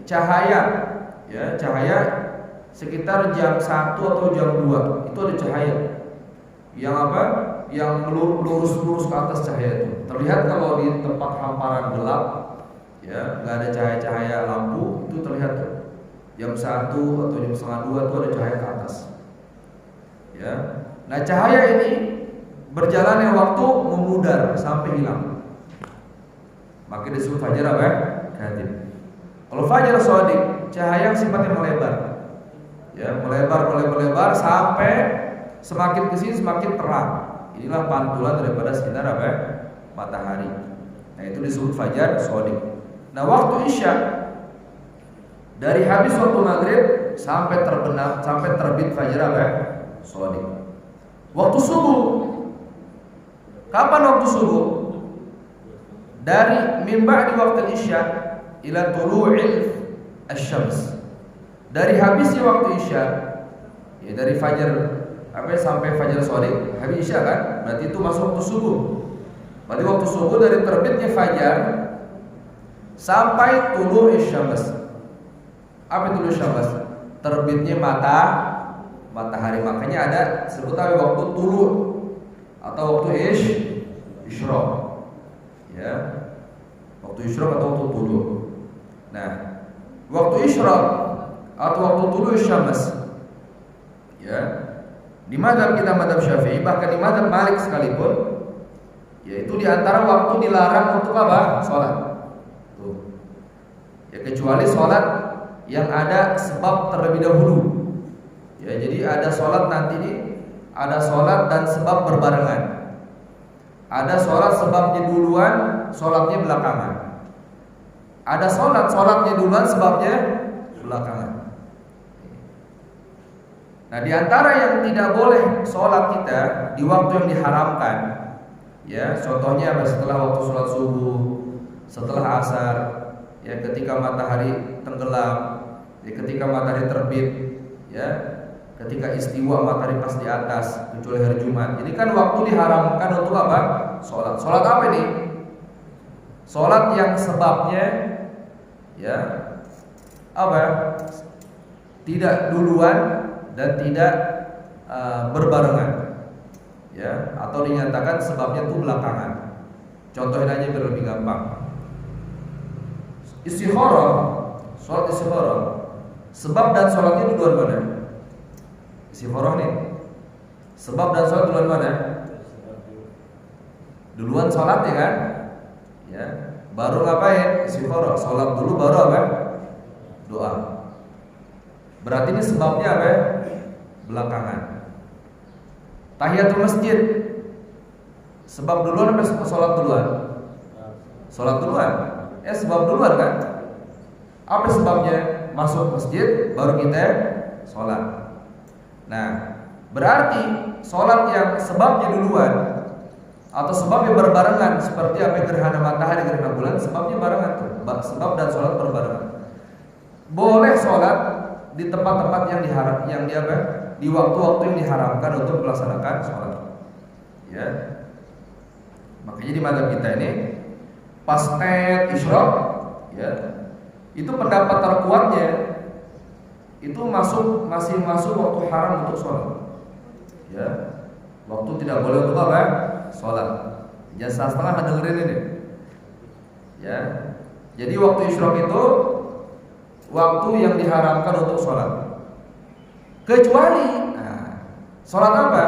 cahaya ya, cahaya sekitar jam 1 atau jam 2 itu ada cahaya yang apa? Yang lurus ke atas cahaya itu. Terlihat kalau di tempat hamparan gelap ya, nggak ada cahaya-cahaya lampu, itu terlihat tuh. Jam 1 atau jam setengah 2 itu ada cahaya ke atas. Ya. Nah, cahaya ini berjalannya waktu memudar sampai hilang. Maka disebut fajar apa? Kadzib. Kalau fajar shadiq, cahaya yang sifatnya melebar. Ya, melebar sampai semakin kesini semakin terang. Inilah pantulan daripada sinar apa? Matahari. Nah, itu disebut fajar shadiq. Nah, waktu isya dari habis waktu maghrib sampai terbenam, sampai terbit fajar apa? Shadiq. Waktu subuh, kapan waktu subuh? Dari min ba'di waktu isya ila tulu'il asy-syams. Dari habisnya waktu isya ya dari fajar sampai fajar shadiq, habis isya kan? Berarti itu masuk waktu subuh. Berarti waktu subuh dari terbitnya fajar sampai tulu'il syams. Apa itu tulu'il syams? Terbitnya matahari. Makanya ada sebut waktu tulu' atau waktu isyraq. Ya. Waktu isyraq atau waktu tulu'. Nah, waktu isyraq atau waktu tulu'il syams ya. Di mazhab kita mazhab Syafi'i, bahkan di mazhab Malik sekalipun, yaitu di antara waktu dilarang untuk apa? Sholat. Tuh. Ya kecuali sholat yang ada sebab terlebih dahulu. Ya jadi ada sholat nanti nih, ada sholat dan sebab berbarengan. Ada sholat sebabnya duluan, sholatnya belakangan. Ada sholatnya duluan, sebabnya belakangan. Nah, di antara yang tidak boleh sholat kita di waktu yang diharamkan, ya, contohnya setelah waktu sholat subuh, setelah asar, ya, ketika matahari tenggelam, ya, ketika matahari terbit, ya, ketika istiwa matahari pas di atas, kecuali hari Jumat. Ini kan waktu diharamkan untuk apa? Sholat. Sholat apa ini? Sholat yang sebabnya ya apa? Tidak duluan dan tidak berbarengan, ya, atau dinyatakan sebabnya itu belakangan. Contohnya aja biar lebih gampang. Istikharah, sholat istikharah, sebab dan sholatnya duluan mana? Istikharah nih, sebab dan sholat duluan mana? Duluan sholat ya kan? Ya, baru ngapain? Istikharah, sholat dulu baru apa? Doa. Berarti ini sebabnya apa? Belakangan. Tahiyatul masjid, sebab duluan apa sholat duluan? Sholat duluan. Sebab duluan kan? Apa sebabnya? Masuk masjid baru kita sholat. Nah, berarti sholat yang sebabnya duluan atau sebabnya berbarengan, seperti apa gerhana matahari, gerhana bulan, sebabnya barengan tuh. Sebab dan sholat berbarengan. Boleh sholat di tempat-tempat yang di waktu-waktu yang diharamkan untuk melaksanakan sholat. Ya. Makanya di madzhab kita ini pas isyraq, ya, itu pendapat terkuatnya itu masih masuk waktu haram untuk sholat. Ya. Waktu tidak boleh untuk apa? Sholat. Jangan setengah dengerin ini. Ya. Jadi waktu isyraq itu waktu yang diharamkan untuk sholat. Kecuali sholat apa?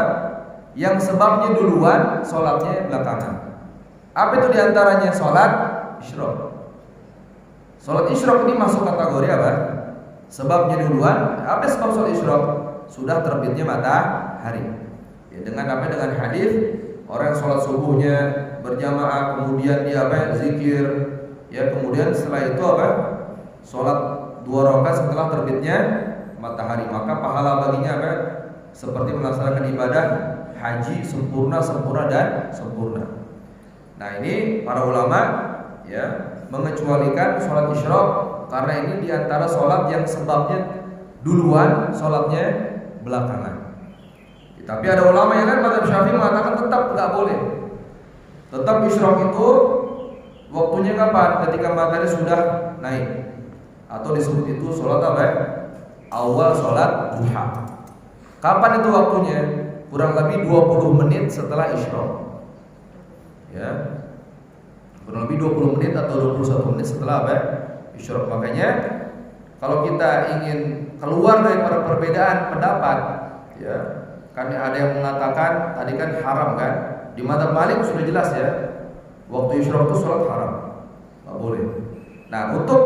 Yang sebabnya duluan, sholatnya belakangan. Apa itu diantaranya? Sholat isyraq. Sholat isyraq ini masuk kategori apa? Sebabnya duluan. Apa sebab sholat isyraq? Sudah terbitnya matahari. Ya, dengan apa? Dengan hadis orang yang sholat subuhnya berjamaah, kemudian dia apa? Zikir. Ya, kemudian setelah itu apa? Sholat 2 rakaat setelah terbitnya matahari, maka pahala baginya apa? Seperti melaksanakan ibadah haji sempurna dan sempurna. Nah, ini para ulama ya mengecualikan sholat isyraq karena ini diantara sholat yang sebabnya duluan, sholatnya belakangan. Tapi ada ulama yang lain, madzhab Syafi'i mengatakan tetap nggak boleh. Tetap isyraq itu waktunya kapan? Ketika matahari sudah naik, atau disebut itu sholat apa? Awal sholat duha. Kapan itu waktunya? Kurang lebih 20 menit setelah isyraq. Ya, kurang lebih 20 menit atau 21 menit setelah apa? Isyraq. Makanya kalau kita ingin keluar dari perbedaan pendapat, ya, kan ada yang mengatakan tadi kan haram kan? Di madzhab Malik sudah jelas ya, waktu isyraq itu sholat haram, nggak boleh. Nah, untuk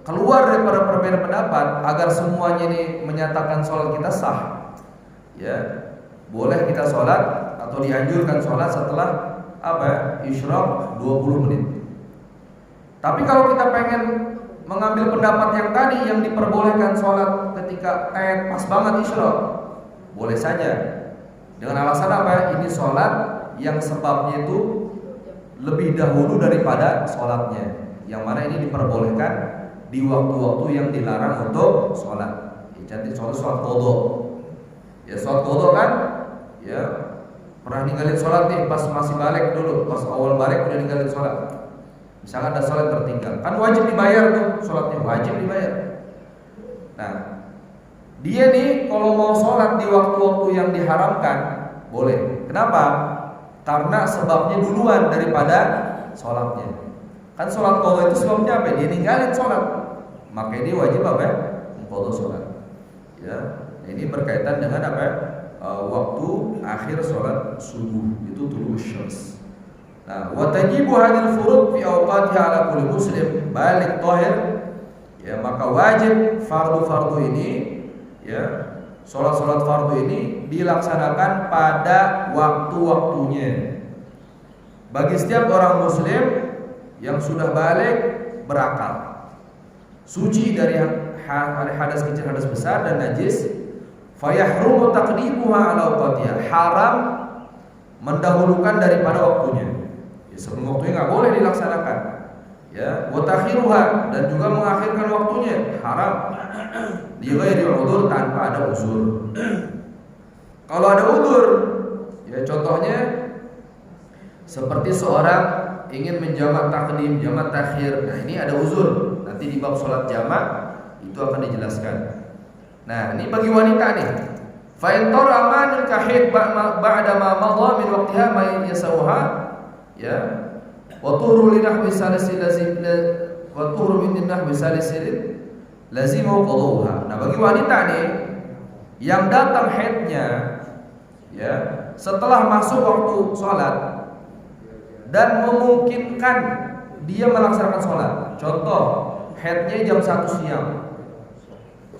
keluar daripada perbedaan pendapat agar semuanya ini menyatakan sholat kita sah, ya, boleh kita sholat atau dianjurkan sholat setelah apa? Isyraq 20 menit. Tapi kalau kita pengen mengambil pendapat yang tadi yang diperbolehkan sholat ketika pas banget isyraq, boleh saja dengan alasan apa? Ini sholat yang sebabnya itu lebih dahulu daripada sholatnya, yang mana ini diperbolehkan di waktu-waktu yang dilarang untuk sholat. Jadi sholat qadha. Ya, sholat qadha kan, ya, pernah ninggalin sholat nih pas masih balik dulu, pas awal balik udah ninggalin sholat. Misalkan ada sholat tertinggal, kan wajib dibayar tuh, sholatnya wajib dibayar. Nah, dia nih kalau mau sholat di waktu-waktu yang diharamkan boleh. Kenapa? Karena sebabnya duluan daripada sholatnya. Kan sholat qadha itu sebabnya apa? Dia ninggalin sholat, maka dia wajib apa? Qadha sholat. Ya, ini berkaitan dengan apa? Waktu akhir sholat subuh itu tulu'us syams. Nah, wa tajibu hadhil furud fi awqatiha ala kulli muslim balik tahir. Ya, maka wajib fardu-fardu ini, ya, sholat-sholat fardu ini dilaksanakan pada waktu-waktunya bagi setiap orang muslim yang sudah balik berakal, suci dari hadas kecil, hadas besar dan najis. Fayahrumu taqdimuha ala waqtiha, haram mendahulukan daripada waktunya. Ya, sebelum waktunya nggak boleh dilaksanakan. Ya, wa takhiruha, dan juga mengakhirkan waktunya haram li ghairi udzur, tanpa ada uzur. Kalau ada uzur, ya contohnya seperti seorang ingin menjamak takdim, jamak takhir. Nah, ini ada uzur. Nanti di bab salat jamak itu akan dijelaskan. Nah, ini bagi wanita nih. Fa in tara man kahid ba'da ma madha min waqtiha ma yasawha, ya. Wa tuhru li nahwi salisil lazim wa tuhru min nahwi salisil lazimu qadhuha. Nah, bagi wanita nih yang datang haidnya, ya, setelah masuk waktu sholat dan memungkinkan dia melaksanakan sholat. Contoh, haidnya jam 1 siang,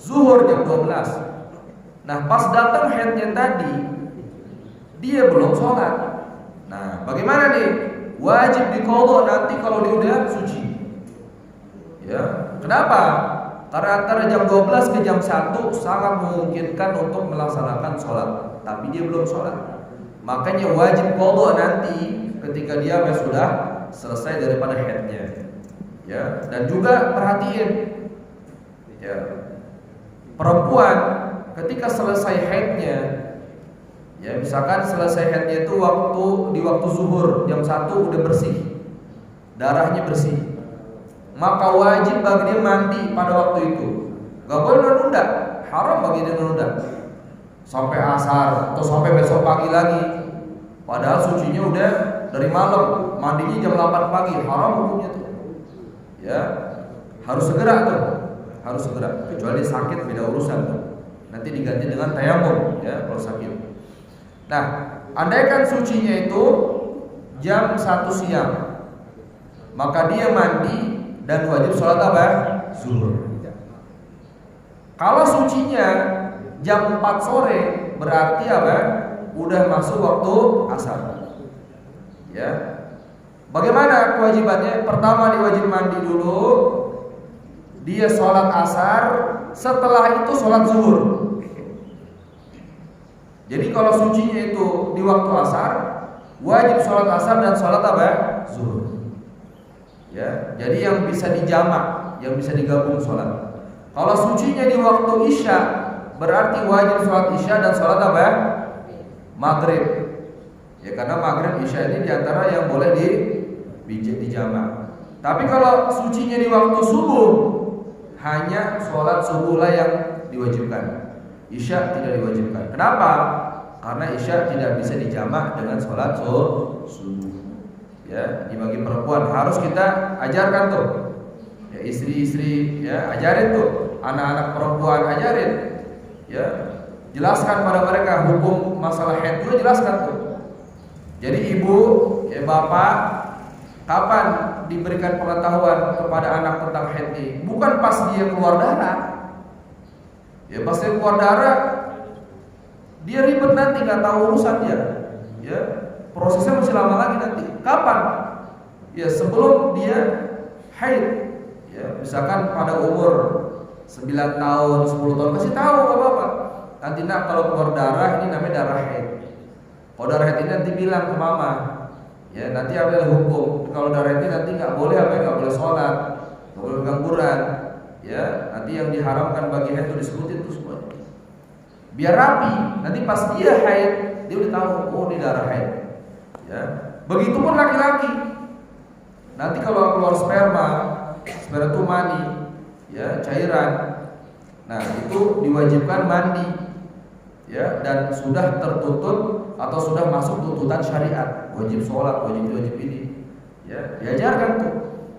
zuhur jam 12. Nah, pas datang haidnya tadi dia belum sholat. Nah, bagaimana nih? Wajib diqadha nanti kalau dia udah suci. Ya, kenapa? Karena antara jam 12 ke jam 1 sangat memungkinkan untuk melaksanakan sholat, tapi dia belum sholat. Makanya wajib qadha nanti ketika dia sudah selesai daripada haidnya. Ya, dan juga perhatiin, ya, perempuan ketika selesai haidnya, ya, misalkan selesai haidnya itu di waktu zuhur jam 1 udah bersih, darahnya bersih, maka wajib bagi dia mandi pada waktu itu. Gak boleh nunda, haram bagi dia nunda sampai asar atau sampai besok pagi lagi. Padahal sucinya udah dari malam, mandinya jam 8 pagi, haram hukumnya tuh. Ya, harus segera tuh, harus segera. Kecuali sakit beda urusan tuh. Nanti diganti dengan tayamum, ya, kalau sakit. Nah, andaikan sucinya itu jam 1 siang, maka dia mandi dan wajib sholat apa? Zuhur. Kalau sucinya jam 4 sore, berarti apa? Udah masuk waktu asar. Ya. Bagaimana kewajibannya? Pertama dia wajib mandi dulu, dia sholat asar, setelah itu sholat zuhur. Jadi kalau sucinya itu di waktu asar, wajib sholat asar dan sholat apa? Zuhur. Ya, jadi yang bisa dijamak, yang bisa digabung sholat. Kalau sucinya di waktu isya, berarti wajib sholat isya dan sholat apa? Maghrib. Ya, karena maghrib isya ini diantara yang boleh dijamak. Tapi kalau sucinya di waktu subuh, hanya sholat subuhlah yang diwajibkan. Isya tidak diwajibkan. Kenapa? Karena isya tidak bisa dijamak dengan sholat subuh. Ya, bagi perempuan harus kita ajarkan tuh. Ya, istri-istri, ya, ajarin tuh. Anak-anak perempuan ajarin. Ya, jelaskan pada mereka hukum masalah haid juga, jelaskan tuh. Jadi ibu, ya, bapak, kapan diberikan pengetahuan kepada anak tentang haid ini? Bukan pas dia keluar darah. Ya, pas dia keluar darah, dia ribet nanti, nggak tahu urusan dia. Ya, prosesnya masih lama lagi nanti. Kapan? Ya, sebelum dia haid. Ya, misalkan pada umur 9 tahun, 10 tahun, kasih tahu bapak-bapak. Nanti nak kalau keluar darah ini namanya darah haid. Kalau darah haid ini nanti bilang ke mama. Ya, nanti ada hukum. Kalau darah haid ini nanti nggak boleh apa? Nggak boleh sholat, nggak boleh pegang Quran. Ya, nanti yang diharamkan bagi haid itu disebutin tuh semua. Biar rapi. Nanti pas dia haid, dia udah tahu, oh ini darah haid. Ya, begitupun laki-laki. Nanti kalau keluar sperma itu mani, ya, cairan. Nah, itu diwajibkan mandi. Ya, dan sudah tertuntut atau sudah masuk tuntutan syariat, wajib sholat, wajib ini. Ya, diajarkan tuh.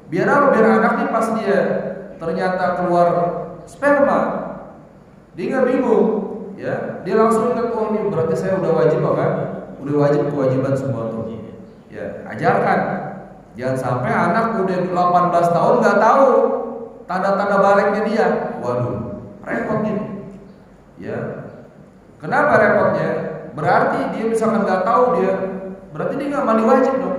Biar apa? Biar anak nih pas dia ternyata keluar sperma, dia nggak bingung. Ya, dia langsung ingat, oh ini berarti saya udah wajib apa? Udah wajib kewajiban semua tuh. Ya, ajarkan. Jangan sampai anak udah 18 tahun nggak tahu tanda-tanda baliknya dia. Waduh, repot gini. Ya, kenapa repotnya? Berarti dia misalkan nggak tahu dia, berarti dia nggak mandi wajib dong.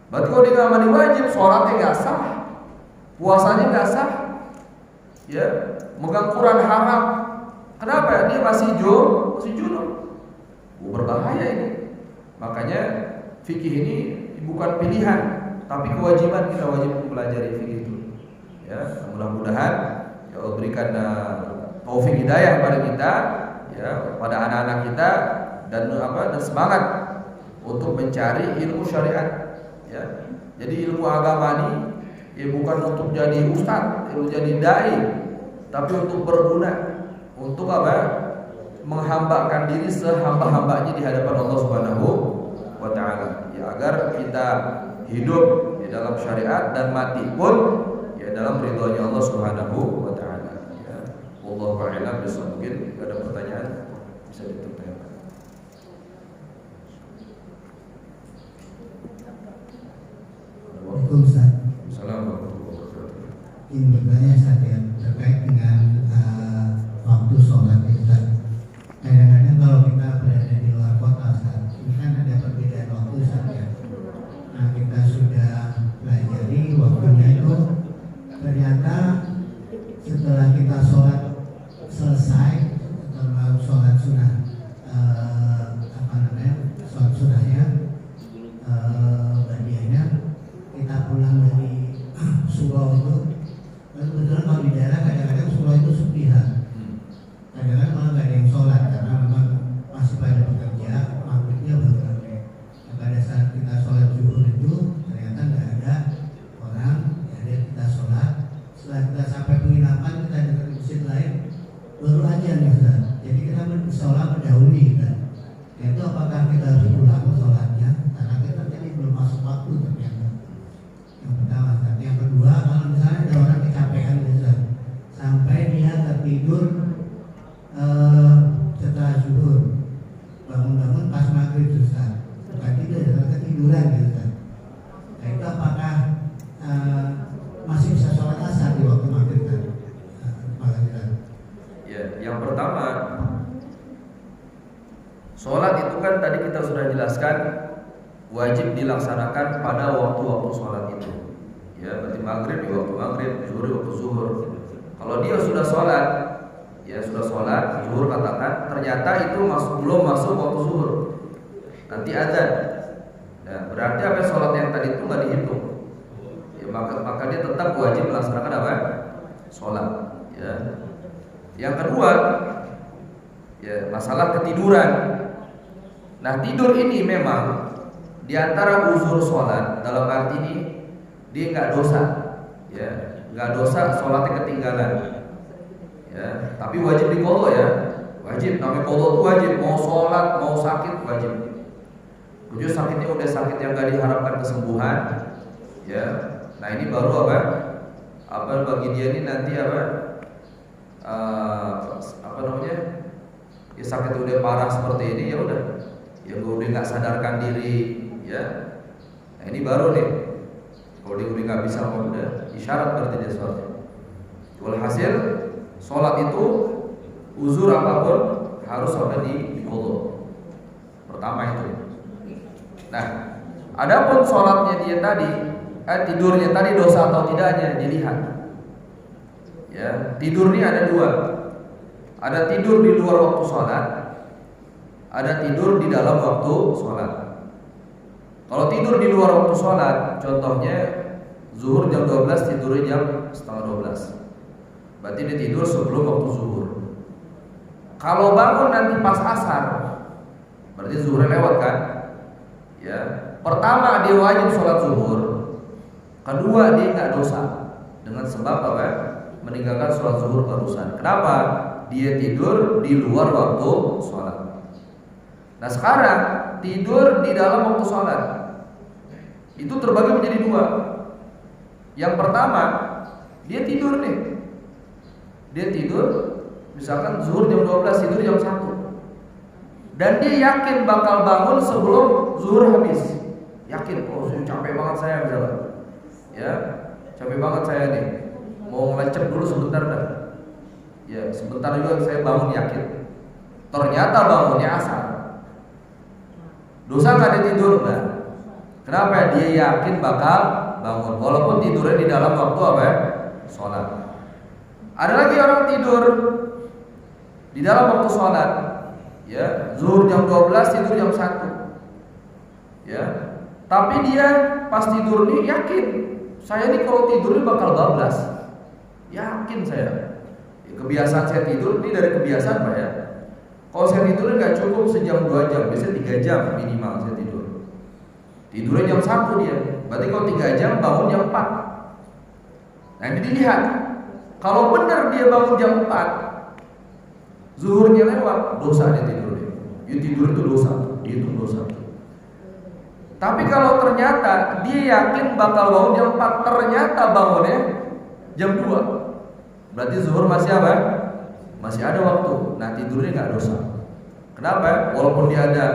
Berarti kalau dia nggak mandi wajib, sholatnya nggak sah, puasanya nggak sah. Ya, megang Quran haram. Kenapa? Dia masih junub. Berbahaya ini. Makanya fikih ini bukan pilihan, tapi kewajiban kita wajib mempelajari fikih itu. Ya, mudah-mudahan ya Allah berikan taufik hidayah pada kita, ya, pada anak-anak kita dan semangat untuk mencari ilmu syariat. Ya, jadi ilmu agama ini ya bukan untuk jadi ustaz, jadi dai, tapi untuk berguna, untuk menghambakan diri sehamba-hambanya di hadapan Allah Subhanahu wa taala. Ya, agar kita hidup di dalam syariat dan mati pun ya dalam ridhonya Allah Subhanahu wa taala. Ya. Wallahu a'lam bishawab. Mungkin ada pertanyaan bisa ditanyakan. Waalaikumsalam. Assalamualaikum warahmatullahi wabarakatuh. Ingin bertanya saja terkait dengan waktu sholat Isya. Kadang-kadang kalau kita berada di luar kota, ini kan ada perbedaan waktu saja. Nah, kita sudah pelajari waktunya itu, ternyata setelah kita sholat selesai, setelah sholat sunnah, sholat sunnahnya, bagiannya kita pulang dari surau itu. Kebetulan kalau di daerah kadang-kadang surau itu sepihan. Kadang-kadang malah nggak ada yang sholat karena memang masih pada bekerja, maghribnya baru sampai. Pada saat kita sholat zuhur itu ternyata nggak ada orang, jadi kita sholat. Setelah kita sampai penginapan, kita dekat masjid lain, baru aja nih Ustaz. Jadi kita sholat mendahului kan. Itu apakah kita harus pulang sholatnya? Karena kita tadi belum masuk waktu ternyata. Yang pertama, Ustaz. Yang kedua, kalau misalnya ada orang kecapean Ustaz, sampai dia tertidur setelah zuhur, bangun-bangun pas maghrib Ustaz, bukan tidur, ketiduran gitu Ustaz. Nah, itu apakah masih bisa sholat asar di waktu maghrib kan? Ya, yang pertama, sholat itu kan tadi kita sudah jelaskan wajib dilaksanakan pada waktu-waktu sholat itu. Ya, berarti maghrib di waktu maghrib, zuhur di waktu zuhur. Kalau dia sudah sholat, ya sudah sholat, zuhur katakan, ternyata itu belum masuk waktu zuhur, nanti azan. Ya, berarti apa sholat yang tadi itu nggak dihitung. Ya, maka dia tetap wajib melaksanakan apa? Sholat. Ya. Yang kedua, ya masalah ketiduran. Nah, tidur ini memang diantara uzur sholat, dalam arti ini dia nggak dosa, ya nggak dosa sholatnya ketinggalan, ya tapi wajib diqodho ya, wajib. Namanya qodho itu wajib, mau sholat mau sakit wajib. Tujuh sakitnya udah sakit yang nggak diharapkan kesembuhan, ya. Nah ini baru apa bagi dia ini nanti apa namanya, ya sakit udah parah seperti ini, ya udah, ya udah nggak sadarkan diri, ya. Nah ini baru nih, kalau dia udah nggak bisa ngomong, udah isyarat berarti dia sholat. Walhasil sholat itu uzur apapun harus diqodho. Pertama itu. Nah, adapun sholatnya dia tadi, tidurnya tadi dosa atau tidaknya dilihat. Ya, tidur ini ada dua. Ada tidur di luar waktu sholat, ada tidur di dalam waktu sholat. Kalau tidur di luar waktu sholat, contohnya zuhur jam 12, tidurnya jam setengah 12. Berarti dia tidur sebelum waktu zuhur. Kalau bangun nanti pas asar, berarti zuhurnya lewat kan? Ya. Pertama dia wajib sholat zuhur. Kedua dia nggak dosa dengan sebab meninggalkan sholat zuhur barusan. Kenapa? Dia tidur di luar waktu sholat. Nah sekarang tidur di dalam waktu sholat itu terbagi menjadi dua. Yang pertama, dia tidur nih. Dia tidur, misalkan zuhur jam 12, tidur jam 1. Dan dia yakin bakal bangun sebelum zuhur habis. Yakin, oh capek banget saya misalnya. Ya, capek banget saya nih. Mau ngelecep dulu sebentar dah. Ya, sebentar juga saya bangun yakin. Ternyata bangunnya asar. Dosa nggak dia tidur? Enggak. Kenapa? Dia yakin bakal bangun walaupun tidurnya di dalam waktu sholat. Ada lagi orang tidur di dalam waktu sholat, ya zuhur jam 12, tidur jam 1. Ya, Tapi dia pas tidur nih yakin, saya nih kalau tidur nih bakal bablas. Yakin saya. Kebiasaan saya tidur ini dari kebiasaan Pak ya. Kalau saya tidur nggak cukup sejam 2 jam, biasanya 3 jam minimal saya tidur. Tidurnya jam 1 dia. Berarti kalau 3 jam bangun jam 4. Nah ini dilihat. Kalau benar dia bangun jam 4, zuhurnya lewat, dosa dia tidur. Dia tidur itu dosa, dihitung dosa. Tapi kalau ternyata dia yakin bakal bangun jam 4, ternyata bangunnya jam 2, berarti zuhur masih apa? Masih ada waktu. Nah tidurnya nggak dosa. Kenapa? Walaupun dia ada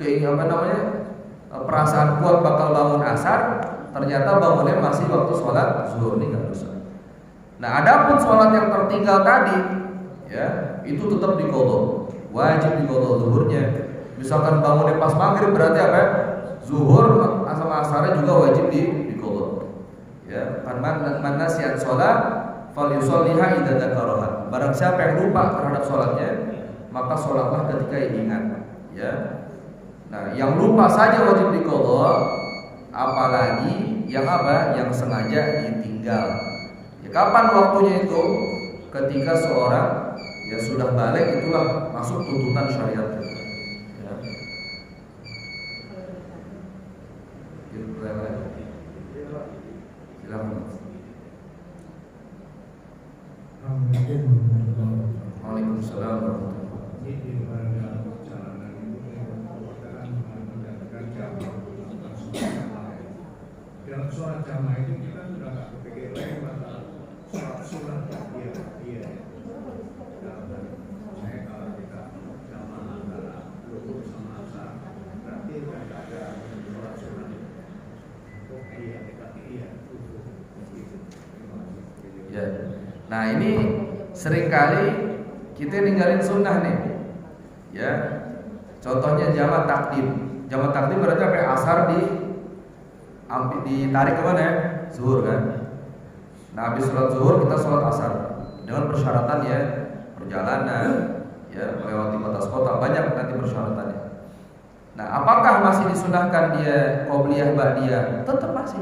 keinginan perasaan kuat bakal bangun asar, ternyata bangunnya masih waktu sholat zuhur, ini nggak dosa. Nah adapun sholat yang tertinggal tadi, ya itu tetap diqadha, wajib diqadha zuhurnya. Misalkan bangunnya pas maghrib berarti apa? Zuhur sama asarnya juga wajib diqadha. Ya, man nasiyan sholat falyusalliha idza dzakaraha. Barang siapa yang lupa terhadap sholatnya, maka sholatlah ketika ingat. Ya. Nah, yang lupa saja wajib diqadha, apalagi yang apa? Yang sengaja ditinggal. Ya, kapan waktunya itu? Ketika seorang yang sudah balik, itulah masuk tuntutan syariat. Ya. Silakan. Waalaikumsalam warahmatullahi dalam sholat jamaah itu kita sudah nggak berpikir lagi masalah sholat sunnah dia. Saya kalau kita jamaah antara luhur sama asar, berarti nggak ada sholat sunnah. Oh iya, iya. Ya. Nah ini seringkali kita ninggalin sunnah nih. Ya. Contohnya jamak takdim. Jamak takdim berarti apa? Asar ditarik ke mana ya? Zuhur kan. Nah habis sholat zuhur kita sholat asar dengan persyaratan ya, perjalanan, ya melewati batas kota, banyak nanti persyaratannya. Nah apakah masih disunahkan dia qobliyah ba'diyah? Tetap masih.